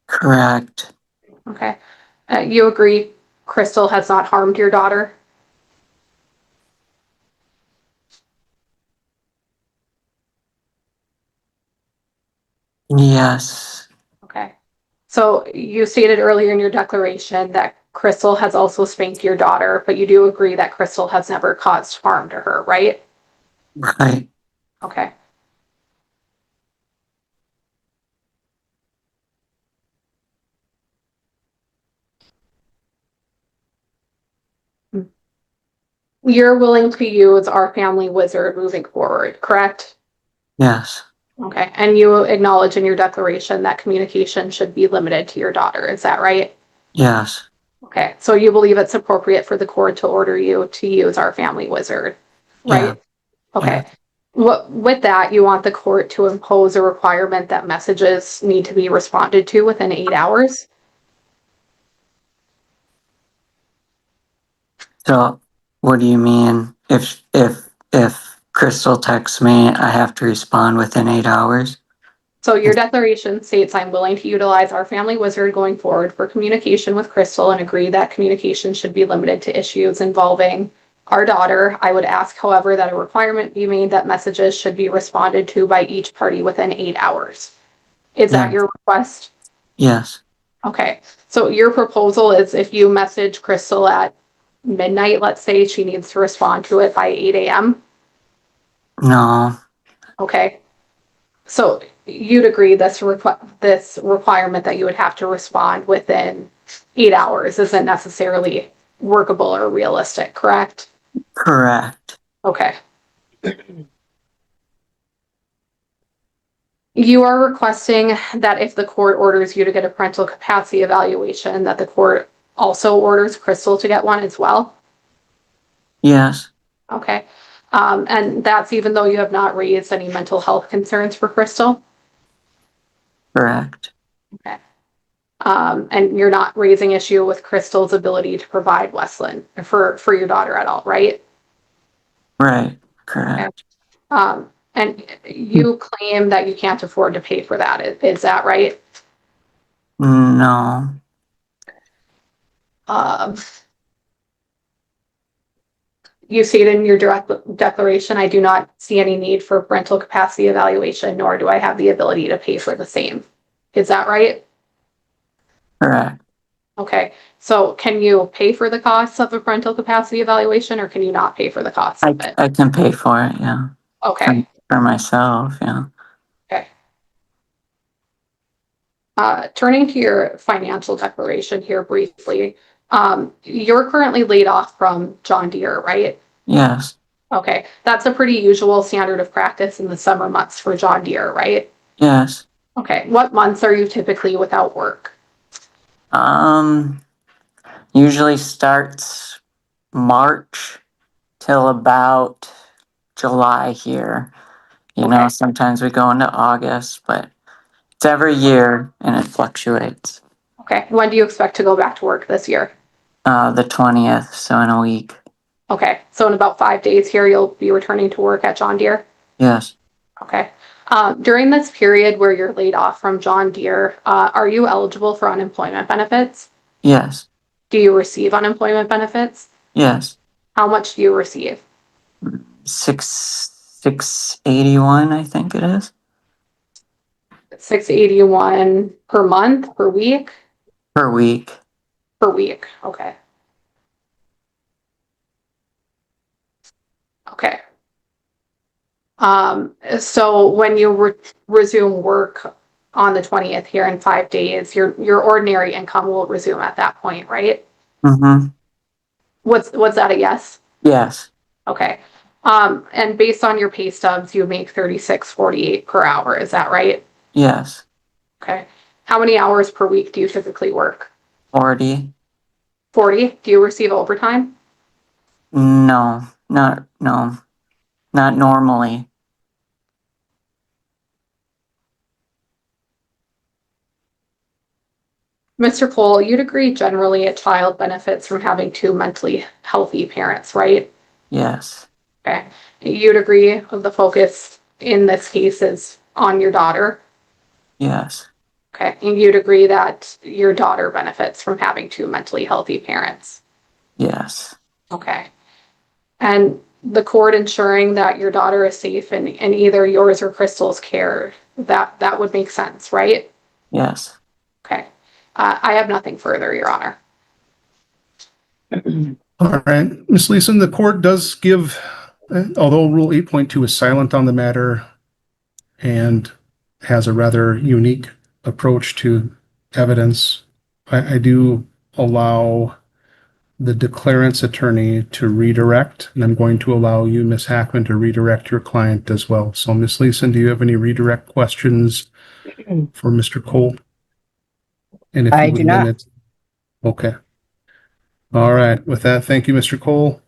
Correct. Okay. You agree Crystal has not harmed your daughter? Yes. Okay. So you stated earlier in your declaration that Crystal has also spanked your daughter, but you do agree that Crystal has never caused harm to her, right? Right. Okay. You're willing to use our family wizard moving forward, correct? Yes. Okay. And you acknowledge in your declaration that communication should be limited to your daughter, is that right? Yes. Okay. So you believe it's appropriate for the court to order you to use our family wizard, Yeah. right? Okay. Yeah. With that, you want the court to impose a requirement that messages need to be responded to within 8 hours? So what do you mean? If Crystal texts me, I have to respond within 8 hours? So your declaration states, I'm willing to utilize our family wizard going forward for communication with Crystal and agree that communication should be limited to issues involving our daughter. I would ask, however, that a requirement be made that messages should be responded to by each party within 8 hours. Is that Yeah. your request? Yes. Okay. So your proposal is if you message Crystal at midnight, let's say she needs to respond to it by 8 a.m. No. Okay. So you'd agree this requirement that you would have to respond within 8 hours isn't necessarily workable or realistic, correct? Correct. Okay. You are requesting that if the court orders you to get a parental capacity evaluation, that the court also orders Crystal to get one as well? Yes. Okay. And that's even though you have not raised any mental health concerns for Crystal? Correct. Okay. And you're not raising issue with Crystal's ability to provide Wesleyan for your daughter at all, right? Right. Okay. Correct. And you claim that you can't afford to pay for that. Is that right? No. Um, you stated in your direct declaration, I do not see any need for parental capacity evaluation, nor do I have the ability to pay for the same. Is that right? Correct. Okay, so can you pay for the costs of a parental capacity evaluation or can you not pay for the costs of it? I can pay for it, yeah. Okay, For myself, yeah. okay. Turning to your financial declaration here briefly, you're currently laid off from John Deere, right? Yes. Okay, that's a pretty usual standard of practice in the summer months for John Deere, right? Yes. Okay, what months are you typically without work? Um, Usually starts March till about July here. You know, Okay, sometimes we go into August, but it's every year and it fluctuates. okay. When do you expect to go back to work this year? The 20th, so in a week. Okay, so in about 5 days here, you'll be returning to work at John Deere? Yes. Okay. During this period where you're laid off from John Deere, are you eligible for unemployment benefits? Yes. Do you receive unemployment benefits? Yes. How much do you receive? 681, I think it is. 681 per month, per week? Per week. Per week, okay. Okay. So when you resume work on the 20th here in 5 days, your ordinary income will resume at that point, right? Mm-hmm. Was that a yes? Yes. Okay. And based on your pay stubs, you make 36.48 per hour, is that right? Yes. Okay. How many hours per week do you typically work? 40. 40? Do you receive overtime? No, not normally. Mr. Cole, you'd agree generally a child benefits from having two mentally healthy parents, right? Yes. Okay. You'd agree the focus in this case is on your daughter. Yes. Okay. And you'd agree that your daughter benefits from having two mentally healthy parents. Yes. Okay. And the court ensuring that your daughter is safe in either yours or Crystal's care, that would make sense, right? Yes. Okay. I have nothing further, Your Honor. All right, Ms. Leeson, the court does give, although Rule 8.2 is silent on the matter and has a rather unique approach to evidence, I do allow the declarant's attorney to redirect, and I'm going to allow you, Ms. Hackman, to redirect your client as well. So, Ms. Leeson, do you have any redirect questions for Mr. Cole? And if I you would do not. limit, okay. All right, with that, thank you, Mr. Cole.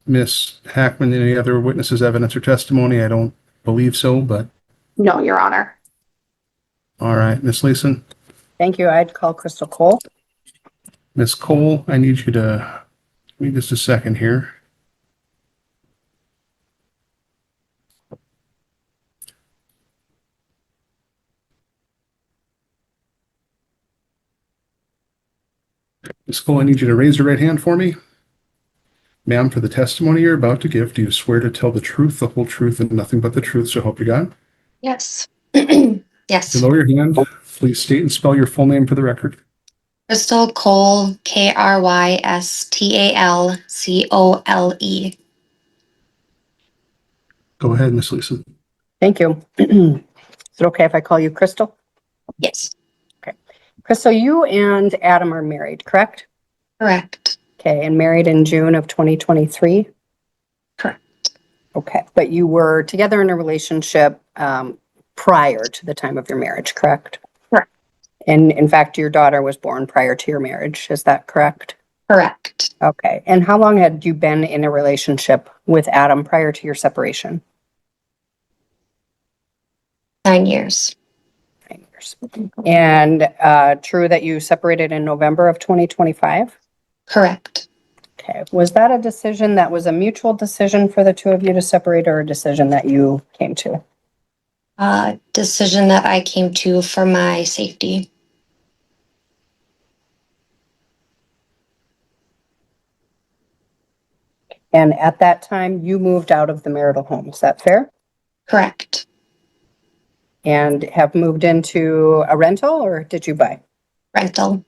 Ms. Hackman, any other witnesses, evidence, or testimony? I don't believe so, but No, Your Honor. all right, Ms. Leeson. Thank you. I'd call Crystal Cole. Ms. Cole, I need you to give me just a second here. Ms. Cole, I need you to raise your right hand for me. Ma'am, for the testimony you're about to give, do you swear to tell the truth, the whole truth, and nothing but the truth, so help you God? Yes. If you Yes. lower your hand, please state and spell your full name for the record. Crystal Cole, Krystalcole. Go ahead, Ms. Leeson. Thank you. Is it okay if I call you Crystal? Yes. Crystal, you and Adam are married, correct? Correct. Okay, and married in June of 2023? Correct. Okay, but you were together in a relationship prior to the time of your marriage, correct? Correct. And in fact, your daughter was born prior to your marriage, is that correct? Correct. Okay, and how long had you been in a relationship with Adam prior to your separation? 9 years. 9 years. And true that you separated in November of 2025? Correct. Okay, was that a decision that was a mutual decision for the two of you to separate, or a decision that you came to? Decision that I came to for my safety. And at that time, you moved out of the marital home, is that fair? Correct. And have moved into a rental, or did you buy? Rental.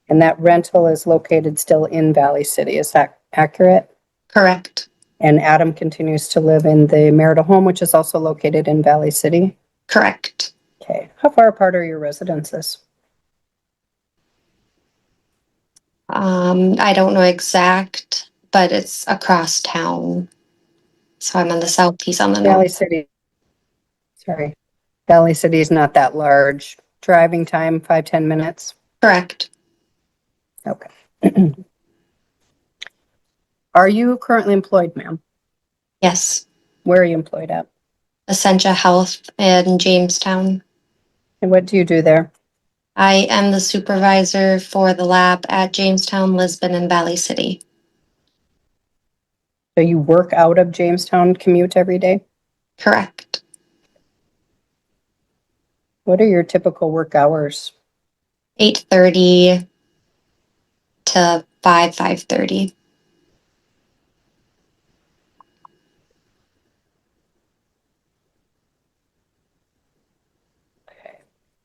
And that rental is located still in Valley City, is that accurate? Correct. And Adam continues to live in the marital home, which is also located in Valley City? Correct. Okay, how far apart are your residences? I don't know exact, but it's across town. So I'm on the south, he's on the Valley north. City, sorry. Valley City is not that large. Driving time, 5-10 minutes? Correct. Okay. Are you currently employed, ma'am? Yes. Where are you employed at? Essentia Health in Jamestown. And what do you do there? I am the supervisor for the lab at Jamestown, Lisbon, and Valley City. So you work out of Jamestown, commute every day? Correct. What are your typical work hours? 8:30 to 5:30.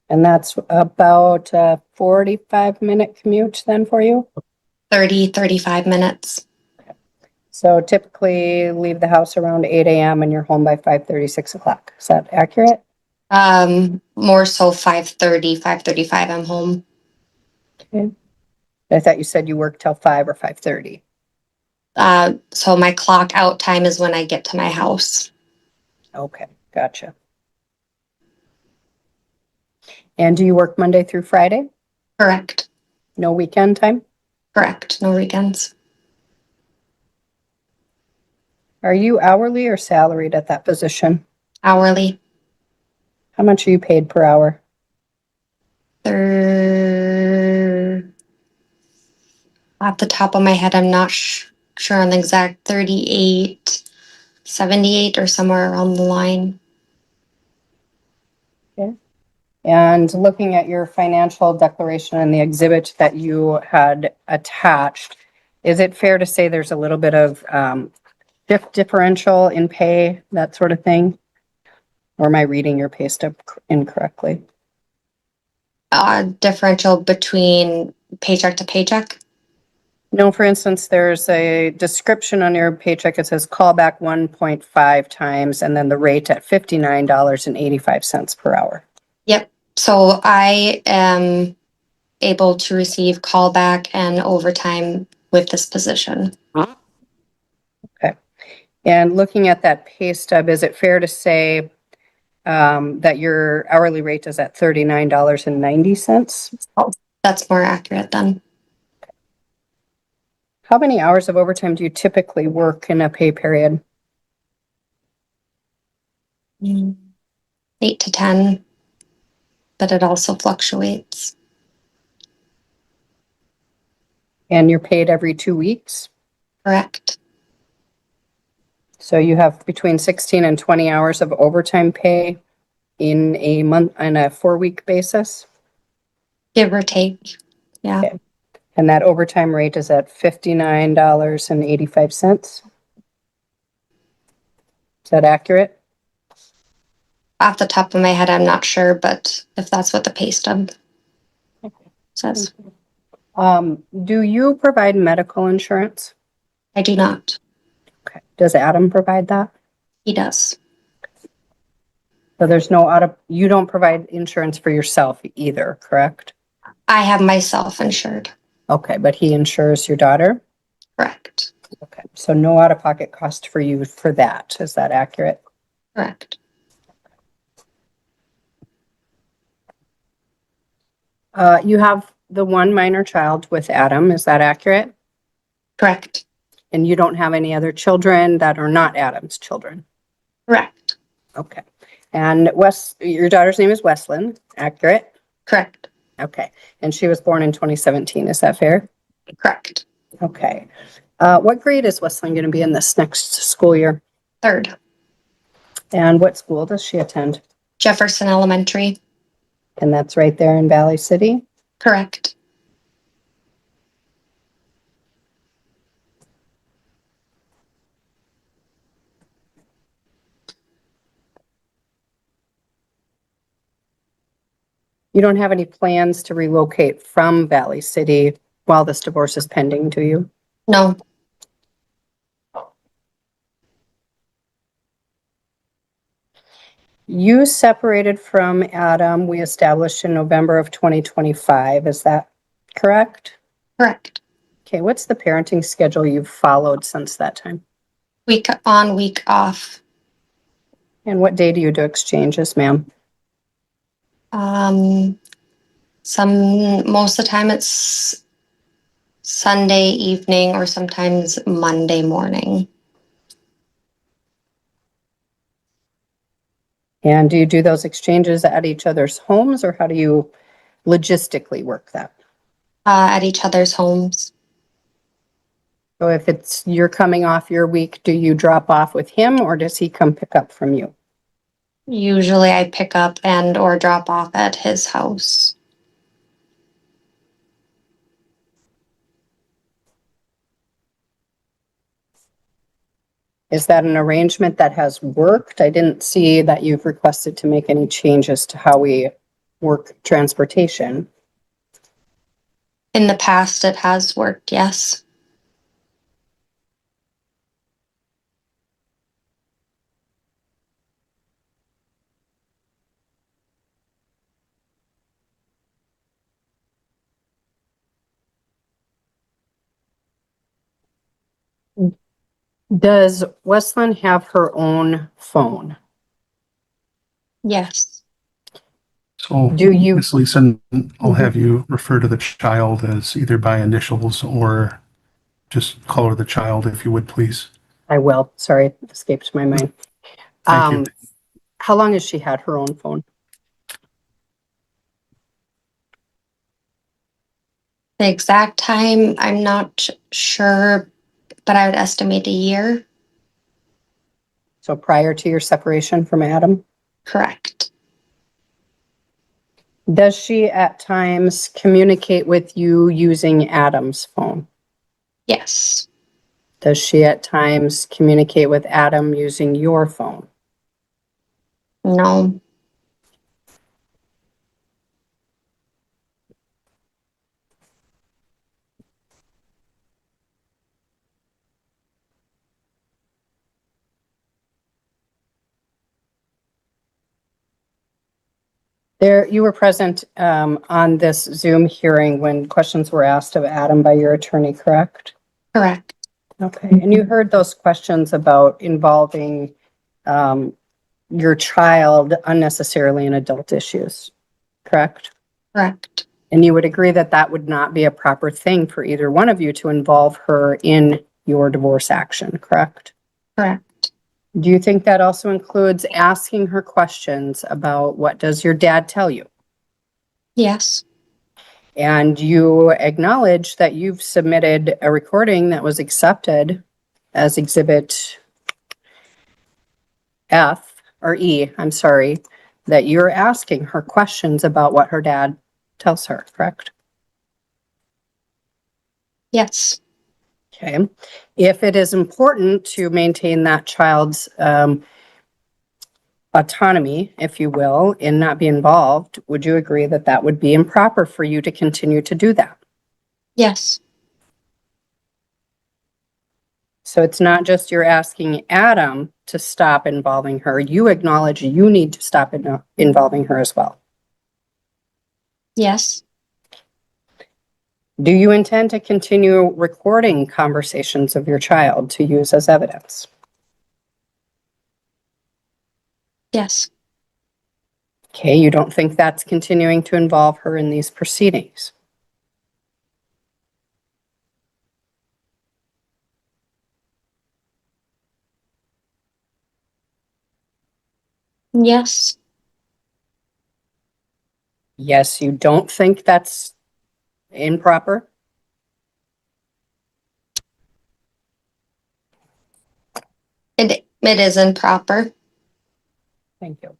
And that's about a 45-minute commute then for you? 35 minutes. So typically leave the house around 8 a.m. and you're home by 5:30, 6 o'clock. Is that accurate? More so 5:30, 5:35, I'm home. Okay. I thought you said you work till 5 or 5:30. So my clock out time is when I get to my house. Okay, gotcha. And do you work Monday through Friday? Correct. No weekend time? Correct. No weekends. Are you hourly or salaried at that position? Hourly. How much are you paid per hour? Off the top of my head, I'm not sure on the exact 38, 78 or somewhere around the line. And looking at your financial declaration and the exhibit that you had attached, is it fair to say there's a little bit of shift differential in pay, that sort of thing? Or am I reading your pay stub incorrectly? Differential between paycheck to paycheck. No, for instance, there's a description on your paycheck. It says callback 1.5 times and then the rate at $59.85 per hour. Yep. So I am able to receive callback and overtime with this position. Okay. And looking at that pay stub, is it fair to say that your hourly rate is at $39.90? That's more accurate then. How many hours of overtime do you typically work in a pay period? 8 to 10, but it also fluctuates. And you're paid every 2 weeks? Correct. So you have between 16 and 20 hours of overtime pay in a month, on a 4-week basis? Give or take. Yeah. Okay. And that overtime rate is at $59.85? Is that accurate? Off the top of my head, I'm not sure, but if that's what the pay stub says, Do you provide medical insurance? I do not. Okay. Does Adam provide that? He does. So you don't provide insurance for yourself either, correct? I have myself insured. Okay, but he insures your daughter? Correct. Okay, so no out-of-pocket cost for you for that. Is that accurate? Correct. You have the one minor child with Adam. Is that accurate? Correct. And you don't have any other children that are not Adam's children? Correct. Okay. And your daughter's name is Weslyn, accurate? Correct. Okay. And she was born in 2017. Is that fair? Correct. Okay. What grade is Weslyn going to be in this next school year? Third. And what school does she attend? Jefferson Elementary. And that's right there in Valley City? Correct. You don't have any plans to relocate from Valley City while this divorce is pending, do you? No. You separated from Adam, we established in November of 2025. Is that correct? Correct. Okay, what's the parenting schedule you've followed since that time? Week on, week off. And what day do you do exchanges, ma'am? Most of the time it's Sunday evening or sometimes Monday morning. And do you do those exchanges at each other's homes, or how do you logistically work that? At each other's homes. So if you're coming off your week, do you drop off with him or does he come pick up from you? Usually I pick up and or drop off at his house. Is that an arrangement that has worked? I didn't see that you've requested to make any changes to how we work transportation. In the past, it has worked, yes. Does Westland have her own phone? Yes. So, Do you- Miss Leeson, I'll have you refer to the child as either by initials or just call her the child if you would, please. I will. Sorry, it escaped my mind. Thank you. How long has she had her own phone? The exact time, I'm not sure, but I would estimate a year. So prior to your separation from Adam? Correct. Does she at times communicate with you using Adam's phone? Yes. Does she at times communicate with Adam using your phone? No. There, you were present on this Zoom hearing when questions were asked of Adam by your attorney, correct? Correct. Okay, and you heard those questions about involving your child unnecessarily in adult issues, correct? Correct. And you would agree that that would not be a proper thing for either one of you to involve her in your divorce action, correct? Correct. Do you think that also includes asking her questions about what does your dad tell you? Yes. And you acknowledge that you've submitted a recording that was accepted as Exhibit F or E, I'm sorry, that you're asking her questions about what her dad tells her, correct? Yes. Okay. If it is important to maintain that child's autonomy, if you will, and not be involved, would you agree that that would be improper for you to continue to do that? Yes. So it's not just you're asking Adam to stop involving her. You acknowledge you need to stop involving her as well. Yes. Do you intend to continue recording conversations of your child to use as evidence? Yes. Okay, you don't think that's continuing to involve her in these proceedings? Yes. Yes, you don't think that's improper? It is improper. Thank you.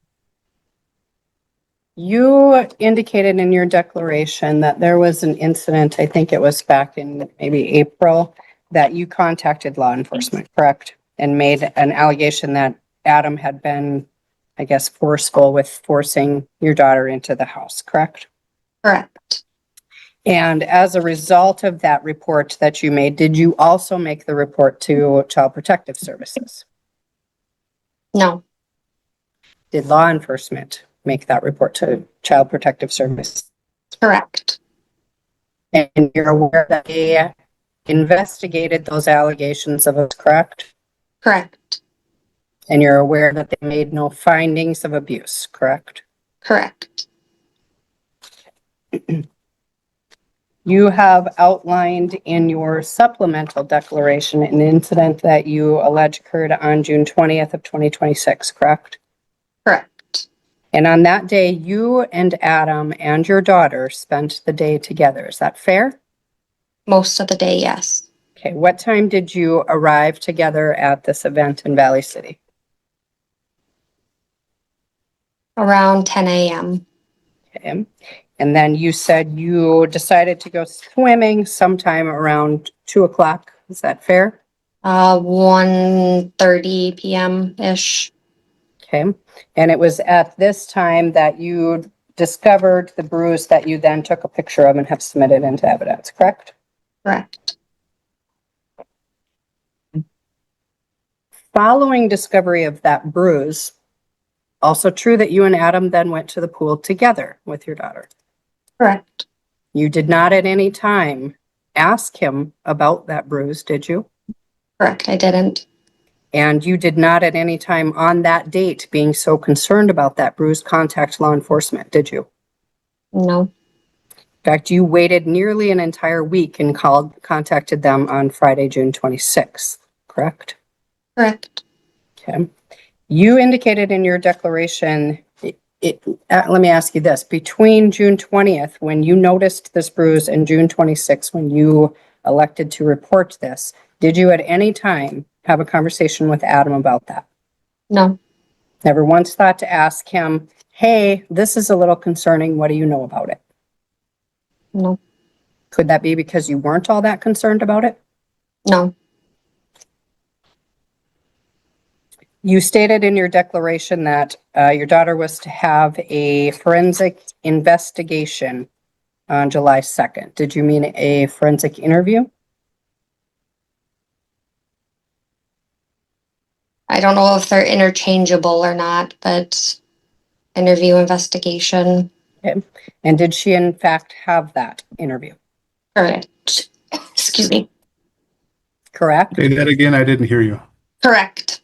You indicated in your declaration that there was an incident, I think it was back in maybe April, that you contacted law enforcement, correct? And made an allegation that Adam had been, I guess, forceful with forcing your daughter into the house, correct? Correct. And as a result of that report that you made, did you also make the report to Child Protective Services? No. Did law enforcement make that report to Child Protective Services? Correct. And you're aware that they investigated those allegations of us, correct? Correct. And you're aware that they made no findings of abuse, correct? Correct. You have outlined in your supplemental declaration an incident that you allege occurred on June 20th of 2026, correct? Correct. And on that day, you and Adam and your daughter spent the day together. Is that fair? Most of the day, yes. Okay, what time did you arrive together at this event in Valley City? Around 10 a.m. Okay. And then you said you decided to go swimming sometime around 2 o'clock. Is that fair? 1:30 p.m.-ish. Okay. And it was at this time that you discovered the bruise that you then took a picture of and have submitted into evidence, correct? Correct. Following discovery of that bruise, also true that you and Adam then went to the pool together with your daughter. Correct. You did not at any time ask him about that bruise, did you? Correct. I didn't. And you did not at any time on that date, being so concerned about that bruise, contact law enforcement, did you? No. In fact, you waited nearly an entire week and contacted them on Friday, June 26th, correct? Correct. Okay. You indicated in your declaration, let me ask you this, between June 20th, when you noticed this bruise, and June 26th, when you elected to report this, did you at any time have a conversation with Adam about that? No. Never once thought to ask him, hey, this is a little concerning. What do you know about it? No. Could that be because you weren't all that concerned about it? No. You stated in your declaration that your daughter was to have a forensic investigation on July 2nd. Did you mean a forensic interview? I don't know if they're interchangeable or not, but interview investigation. Okay. And did she in fact have that interview? Correct. Excuse me. Correct? Say that again. I didn't hear you. Correct.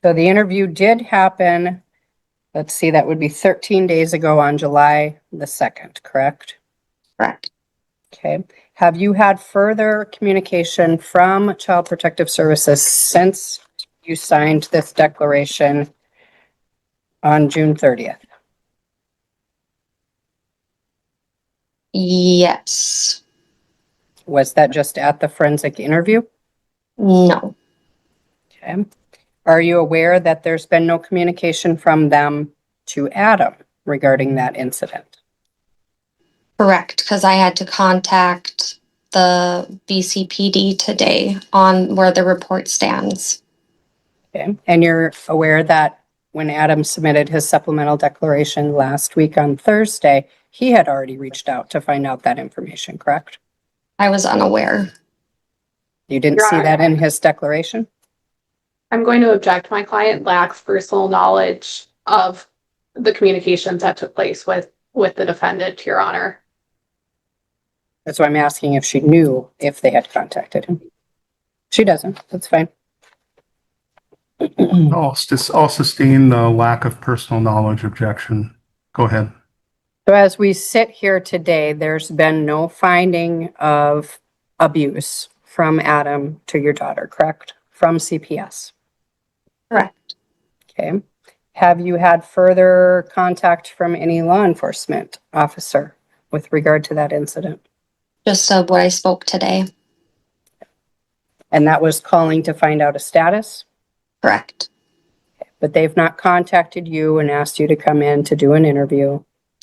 So the interview did happen, let's see, that would be 13 days ago on July the 2nd, correct? Correct. Okay. Have you had further communication from Child Protective Services since you signed this declaration on June 30th? Yes. Was that just at the forensic interview? No. Okay. Are you aware that there's been no communication from them to Adam regarding that incident? Correct, because I had to contact the BCPD today on where the report stands. Okay. And you're aware that when Adam submitted his supplemental declaration last week on Thursday, he had already reached out to find out that information, correct? I was unaware. You didn't Your see Honor. that in his declaration? I'm going to object. My client lacks personal knowledge of the communications that took place with the defendant, Your Honor. That's why I'm asking if she knew if they had contacted him. She doesn't. That's fine. I'll sustain the lack of personal knowledge objection. Go ahead. So as we sit here today, there's been no finding of abuse from Adam to your daughter, correct? From CPS. Correct. Okay. Have you had further contact from any law enforcement officer with regard to that incident? Just of what I spoke today. And that was calling to find out a status, Correct. but they've not contacted you and asked you to come in to do an interview.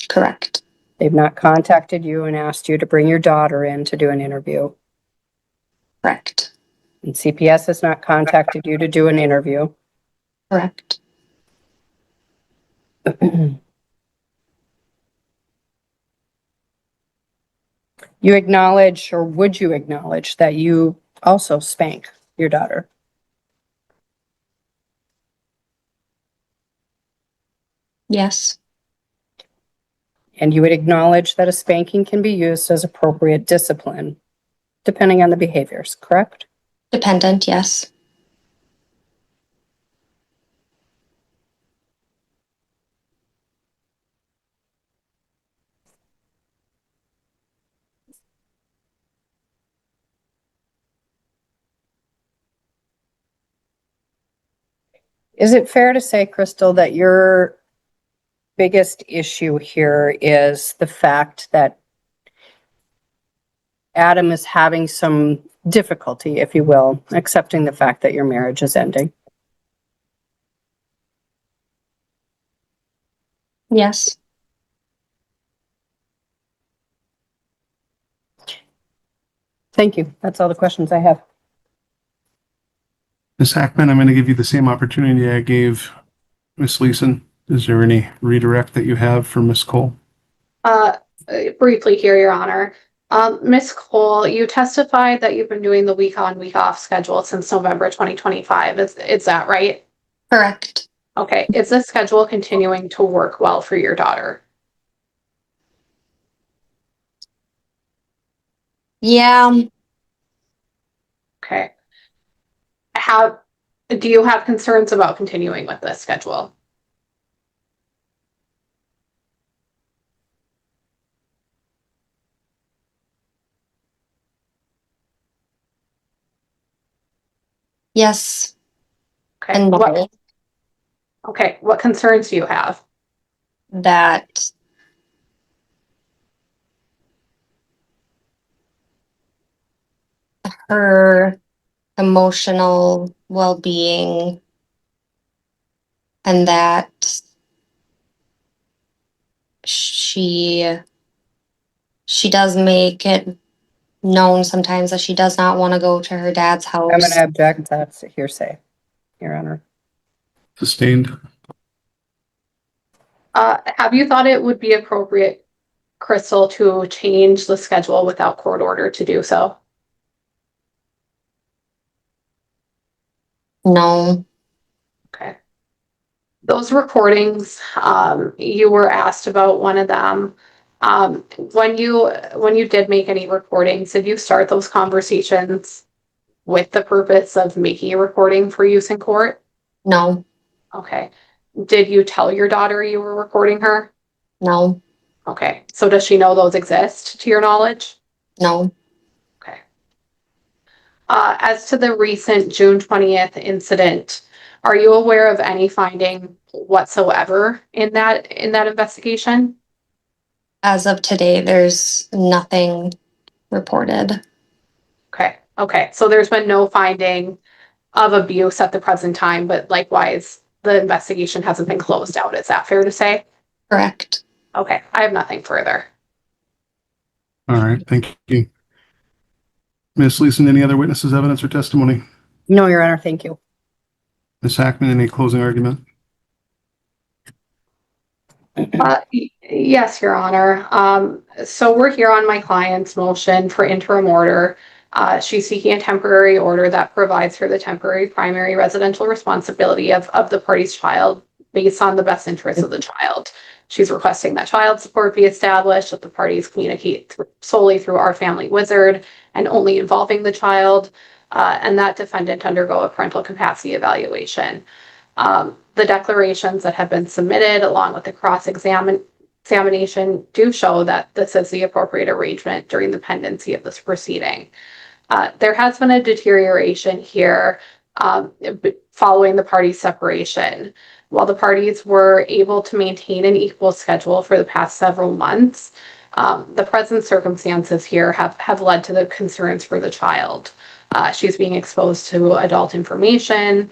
Correct. They've not contacted you and asked you to bring your daughter in to do an interview. Correct. And CPS has not contacted you to do an interview. Correct. You acknowledge, or would you acknowledge, that you also spank your daughter? Yes. And you would acknowledge that a spanking can be used as appropriate discipline, depending on the behaviors, correct? Dependent, yes. Is it fair to say, Crystal, that your biggest issue here is the fact that Adam is having some difficulty, if you will, accepting the fact that your marriage is ending? Yes. Thank you. That's all the questions I have. Ms. Hackman, I'm going to give you the same opportunity I gave Ms. Leeson. Is there any redirect that you have for Ms. Cole? Uh, Briefly here, Your Honor. Ms. Cole, you testified that you've been doing the week on, week off schedule since November 2025. Is that right? Correct. Okay. Is this schedule continuing to work well for your daughter? Yeah, Okay. Do you have concerns about continuing with this schedule? yes, Okay. and no. What concerns do you have? That her emotional well-being and that she does make it known sometimes that she does not want to go to her dad's I'm going house. to object. That's hearsay, Your Honor. Sustained. Have you thought it would be appropriate, Crystal, to change the schedule without court order to do so? No, Okay. Those recordings, you were asked about one of them. When you did make any recordings, did you start those conversations with the purpose of making a recording for use in court? no, Okay. Did you tell your daughter you were recording her? no, Okay. So does she know those exist to your knowledge? no. Okay. As to the recent June 20th incident, are you aware of any finding whatsoever in that investigation? As of today, there's nothing reported. Okay. Okay. So there's been no finding of abuse at the present time, but likewise, the investigation hasn't been closed out. Is that fair to say? Correct. Okay. I have nothing further. All right. Thank you. Ms. Leeson, any other witnesses, evidence, or testimony? No, Your Honor. Thank you. Ms. Hackman, any closing argument? Yes, Your Honor. So we're here on my client's motion for interim order. She's seeking a temporary order that provides for the temporary primary residential responsibility of the party's child based on the best interests of the child. She's requesting that child support be established, that the parties communicate solely through our family wizard and only involving the child, and that defendant undergo a parental capacity evaluation. The declarations that have been submitted, along with the examination, do show that this is the appropriate arrangement during the pendency of this proceeding. There has been a deterioration here following the party separation. While the parties were able to maintain an equal schedule for the past several months, the present circumstances here have led to the concerns for the child. She's being exposed to adult information.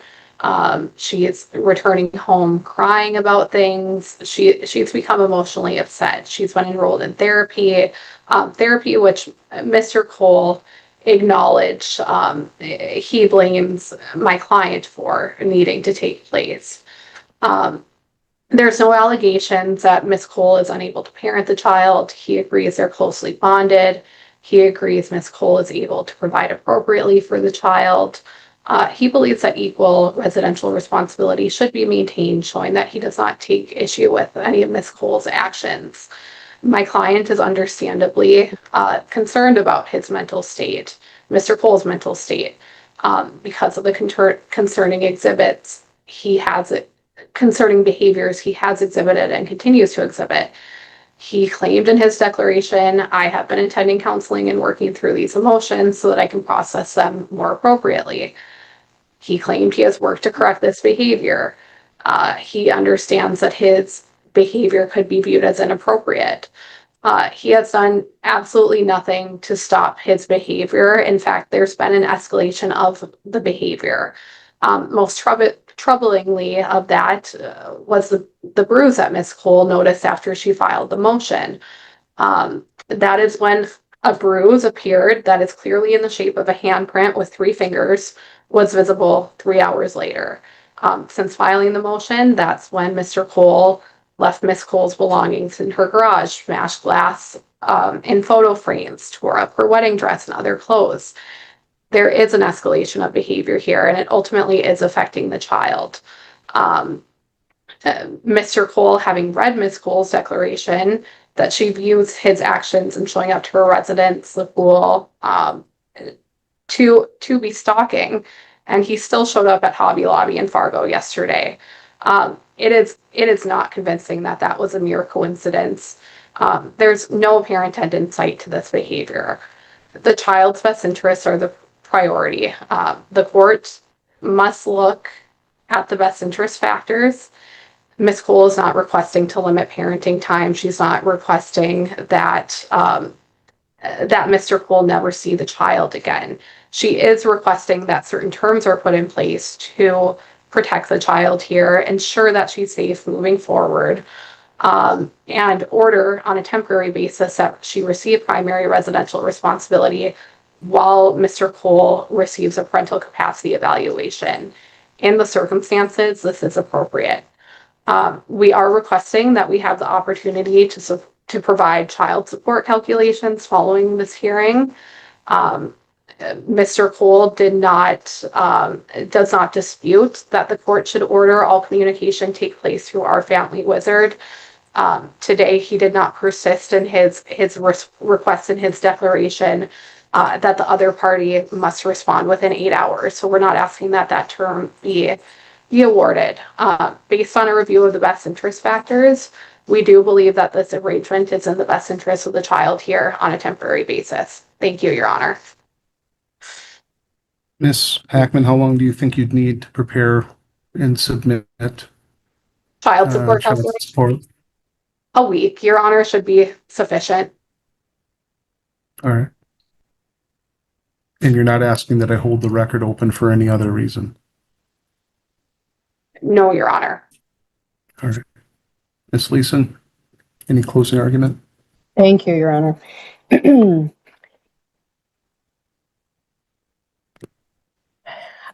She is returning home crying about things. She's become emotionally upset. She's been enrolled in therapy, which Mr. Cole acknowledged he blames my client for needing to take place. There's no allegations that Miss Cole is unable to parent the child. He agrees they're closely bonded. He agrees Miss Cole is able to provide appropriately for the child. He believes that equal residential responsibility should be maintained, showing that he does not take issue with any of Miss Cole's actions. My client is understandably concerned about his mental state, Mr. Cole's mental state, because of the concerning exhibits he has, concerning behaviors he has exhibited and continues to exhibit. He claimed in his declaration, I have been attending counseling and working through these emotions so that I can process them more appropriately. He claimed he has worked to correct this behavior. He understands that his behavior could be viewed as inappropriate. He has done absolutely nothing to stop his behavior. In fact, there's been an escalation of the behavior. Most troublingly of that was the bruise that Miss Cole noticed after she filed the motion. That is when A bruise appeared that is clearly in the shape of a handprint with 3 fingers was visible 3 hours later. Since filing the motion, that's when Mr. Cole left Miss Cole's belongings in her garage, smashed glass in photo frames, tore up her wedding dress and other clothes. There is an escalation of behavior here, and it ultimately is affecting the child. Mr. Cole, having read Miss Cole's declaration that she views his actions in showing up to her residence, the pool, to be stalking, and he still showed up at Hobby Lobby in Fargo yesterday. It is not convincing that that was a mere coincidence. There's no apparent end in sight to this behavior. The child's best interests are the priority. The court must look at the best interest factors. Ms. Cole is not requesting to limit parenting time. She's not requesting that that Mr. Cole never see the child again. She is requesting that certain terms are put in place to protect the child here, ensure that she's safe moving forward, and order on a temporary basis that she receive primary residential responsibility while Mr. Cole receives a parental capacity evaluation. In the circumstances, this is appropriate. We are requesting that we have the opportunity to provide child support calculations following this hearing. Mr. Cole does not dispute that the court should order all communication take place through our family wizard. Today, he did not persist in his request in his declaration that the other party must respond within 8 hours. So we're not asking that that term be awarded. Based on a review of the best interest factors, we do believe that this arrangement is in the best interest of the child here on a temporary basis. Thank you, Your Honor. Ms. Hackman, how long do you think you'd need to prepare and submit Child support child calculation, support? a week, Your Honor, should be sufficient. All right. And you're not asking that I hold the record open for any other reason? No, Your Honor. All right. Ms. Leeson, any closing argument? Thank you, Your Honor.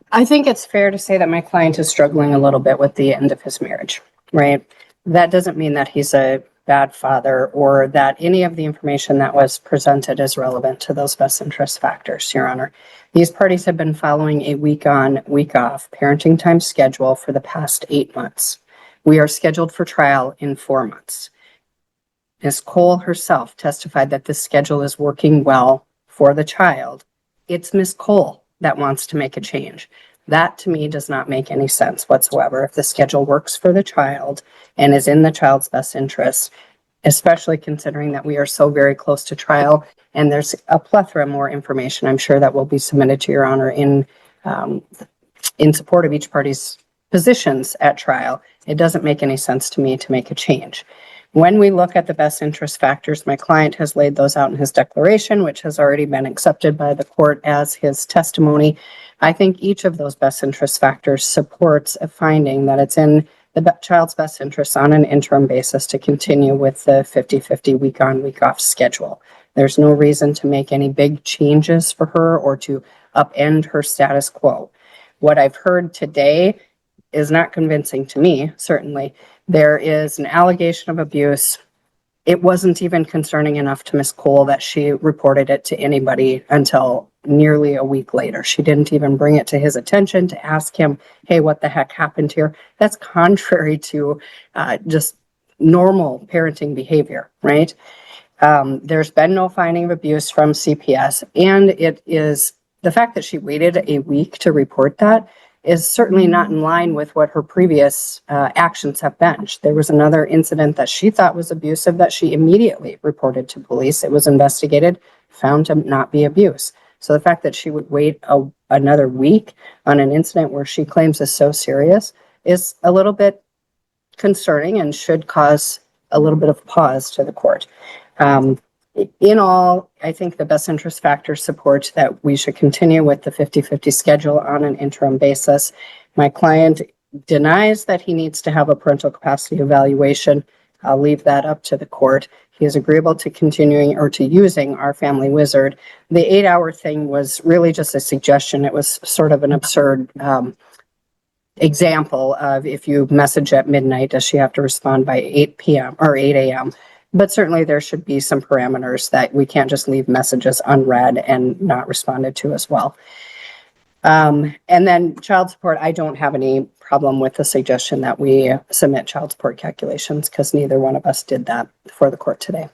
I think it's fair to say that my client is struggling a little bit with the end of his marriage, right? That doesn't mean that he's a bad father or that any of the information that was presented is relevant to those best interest factors, Your Honor. These parties have been following a week on, week off parenting time schedule for the past 8 months. We are scheduled for trial in 4 months. Ms. Cole herself testified that this schedule is working well for the child. It's Ms. Cole that wants to make a change. That to me does not make any sense whatsoever. If the schedule works for the child and is in the child's best interest, especially considering that we are so very close to trial and there's a plethora more information I'm sure that will be submitted to Your Honor in support of each party's positions at trial, it doesn't make any sense to me to make a change. When we look at the best interest factors, my client has laid those out in his declaration, which has already been accepted by the court as his testimony. I think each of those best interest factors supports a finding that it's in the child's best interest on an interim basis to continue with the 50-50 week on, week off schedule. There's no reason to make any big changes for her or to upend her status quo. What I've heard today is not convincing to me, certainly. There is an allegation of abuse. It wasn't even concerning enough to Ms. Cole that she reported it to anybody until nearly a week later. She didn't even bring it to his attention to ask him, hey, what the heck happened here? That's contrary to just normal parenting behavior, right? There's been no finding of abuse from CPS, and it is the fact that she waited a week to report that is certainly not in line with what her previous actions have been. There was another incident that she thought was abusive that she immediately reported to police. It was investigated, found to not be abuse. So the fact that she would wait another week on an incident where she claims is so serious is a little bit concerning and should cause a little bit of pause to the court. In all, I think the best interest factors support that we should continue with the 50-50 schedule on an interim basis. My client denies that he needs to have a parental capacity evaluation. I'll leave that up to the court. He is agreeable to continuing or to using our family wizard. The 8-hour thing was really just a suggestion. It was sort of an absurd example of if you message at midnight, does she have to respond by 8 p.m. or 8 a.m.? But certainly there should be some parameters that we can't just leave messages unread and not responded to as well. And then child support, I don't have any problem with the suggestion that we submit child support calculations because neither one of us did that for the court today.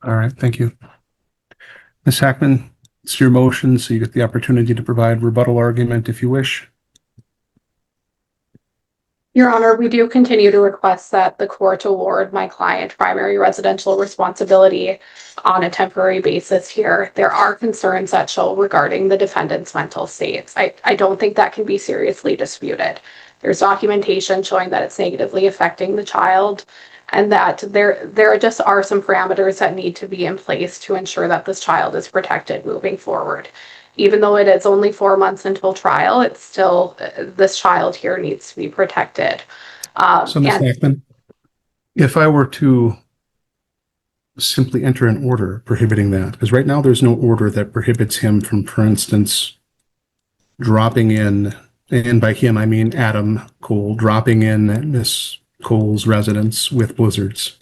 All right, thank you. Ms. Hackman, it's your motion, so you get the opportunity to provide rebuttal argument if you wish. Your Honor, we do continue to request that the court award my client primary residential responsibility on a temporary basis here. There are concerns that show regarding the defendant's mental states. I don't think that can be seriously disputed. There's documentation showing that it's negatively affecting the child, and that there just are some parameters that need to be in place to ensure that this child is protected moving forward. Even though it is only 4 months until trial, it's still, this child here needs to be protected. So, Ms. Hackman, if I were to simply enter an order prohibiting that, because right now there's no order that prohibits him from, for instance, dropping in, and by him I mean Adam Cole, dropping in at Miss Cole's residence with blizzards.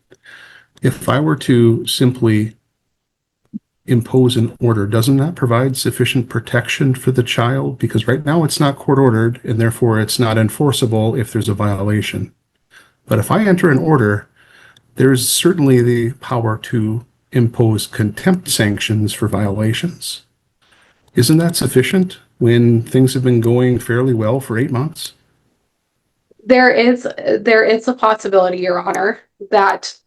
If I were to simply impose an order, doesn't that provide sufficient protection for the child? Because right now it's not court ordered and therefore it's not enforceable if there's a violation. But if I enter an order, there's certainly the power to impose contempt sanctions for violations. Isn't that sufficient when things have been going fairly well for 8 months? There is a possibility, Your Honor, that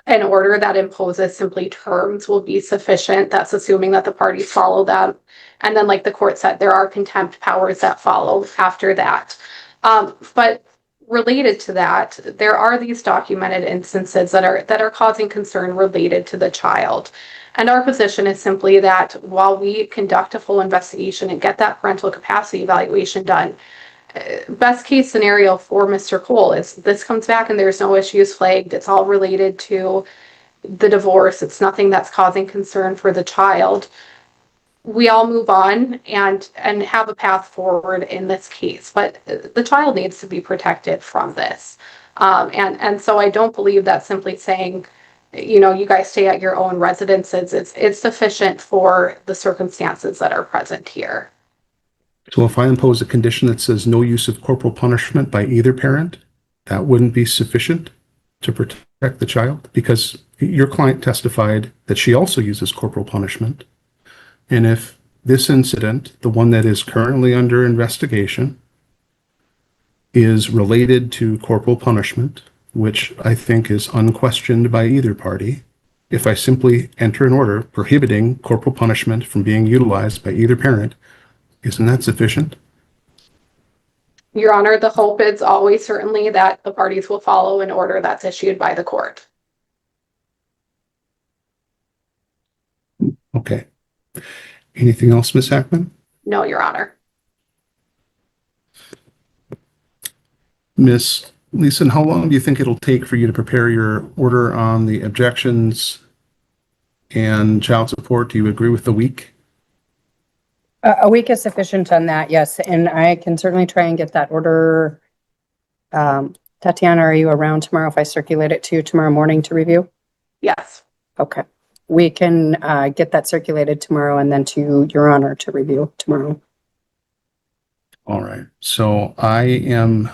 an order that imposes simply terms will be sufficient. That's assuming that the parties follow them. And then, like the court said, there are contempt powers that follow after that. But related to that, there are these documented instances that are causing concern related to the child. And our position is simply that while we conduct a full investigation and get that parental capacity evaluation done, best case scenario for Mr. Cole is this comes back and there's no issues flagged. It's all related to the divorce. It's nothing that's causing concern for the child. We all move on and have a path forward in this case, but the child needs to be protected from this. And so I don't believe that simply saying, you know, you guys stay at your own residences, it's sufficient for the circumstances that are present here. So if I impose a condition that says no use of corporal punishment by either parent, that wouldn't be sufficient to protect the child? Because your client testified that she also uses corporal punishment. And if this incident, the one that is currently under investigation, is related to corporal punishment, which I think is unquestioned by either party, if I simply enter an order prohibiting corporal punishment from being utilized by either parent, isn't that sufficient? Your Honor, the hope is always certainly that the parties will follow an order that's issued by the court. Okay. Anything else, Ms. Hackman? No, Your Honor. Ms. Leeson, how long do you think it'll take for you to prepare your order on the objections and child support? Do you agree with the week? A week is sufficient on that, yes, and I can certainly try and get that order. Tatiana, are you around tomorrow if I circulate it to you tomorrow morning to review? Yes. Okay. We can get that circulated tomorrow and then to Your Honor to review tomorrow. All right. So I am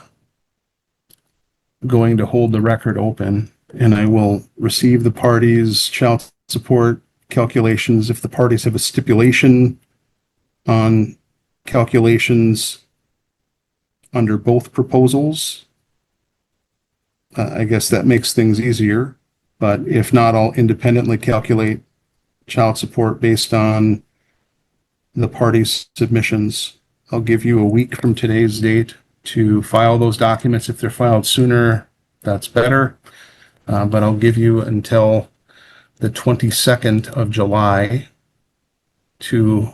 going to hold the record open and I will receive the parties' child support calculations. If the parties have a stipulation on calculations under both proposals, I guess that makes things easier. But if not, I'll independently calculate child support based on the parties' submissions. I'll give you a week from today's date to file those documents. If they're filed sooner, that's better. But I'll give you until the 22nd of July to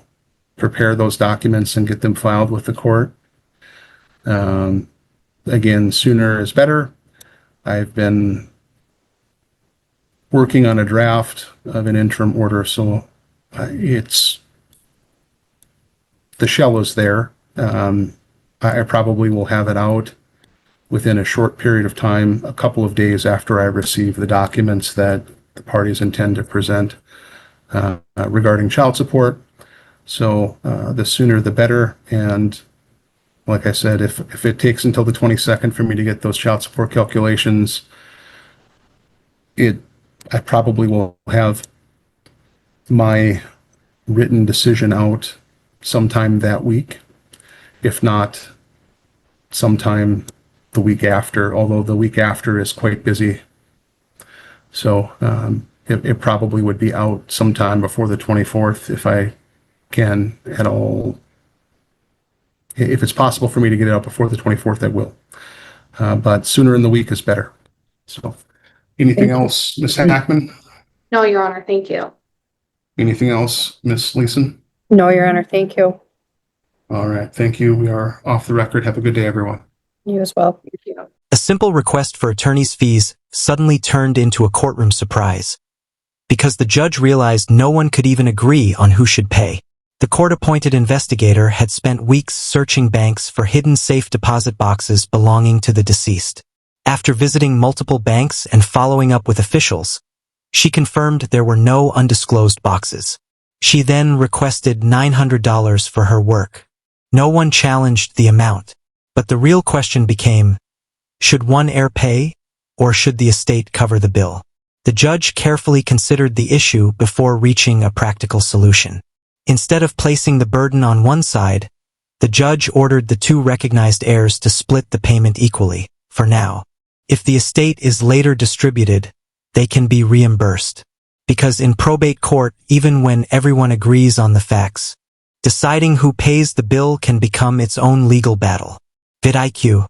prepare those documents and get them filed with the court. again, sooner is better. I've been working on a draft of an interim order, so it's the shell is there. I probably will have it out within a short period of time, a couple of days after I receive the documents that the parties intend to present regarding child support. So the sooner the better. And like I said, if it takes until the 22nd for me to get those child support calculations, I probably will have my written decision out sometime that week, if not sometime the week after, although the week after is quite busy. So it probably would be out sometime before the 24th if I can at all. If it's possible for me to get it out before the 24th, I will. But sooner in the week is better. So anything else, Ms. Hackman? No, Your Honor, thank you. Anything else, Ms. Leeson? No, Your Honor, thank you. All right. Thank you. We are off the record. Have a good day, everyone. You as well. Thank you. A simple request for attorney's fees suddenly turned into a courtroom surprise. Because the judge realized no one could even agree on who should pay. The court-appointed investigator had spent weeks searching banks for hidden safe deposit boxes belonging to the deceased. After visiting multiple banks and following up with officials, she confirmed there were no undisclosed boxes. She then requested $900 for her work. No one challenged the amount, but the real question became, should one heir pay, or should the estate cover the bill? The judge carefully considered the issue before reaching a practical solution. Instead of placing the burden on one side, the judge ordered the two recognized heirs to split the payment equally, for now. If the estate is later distributed, they can be reimbursed. Because in probate court, even when everyone agrees on the facts, deciding who pays the bill can become its own legal battle. VidIQ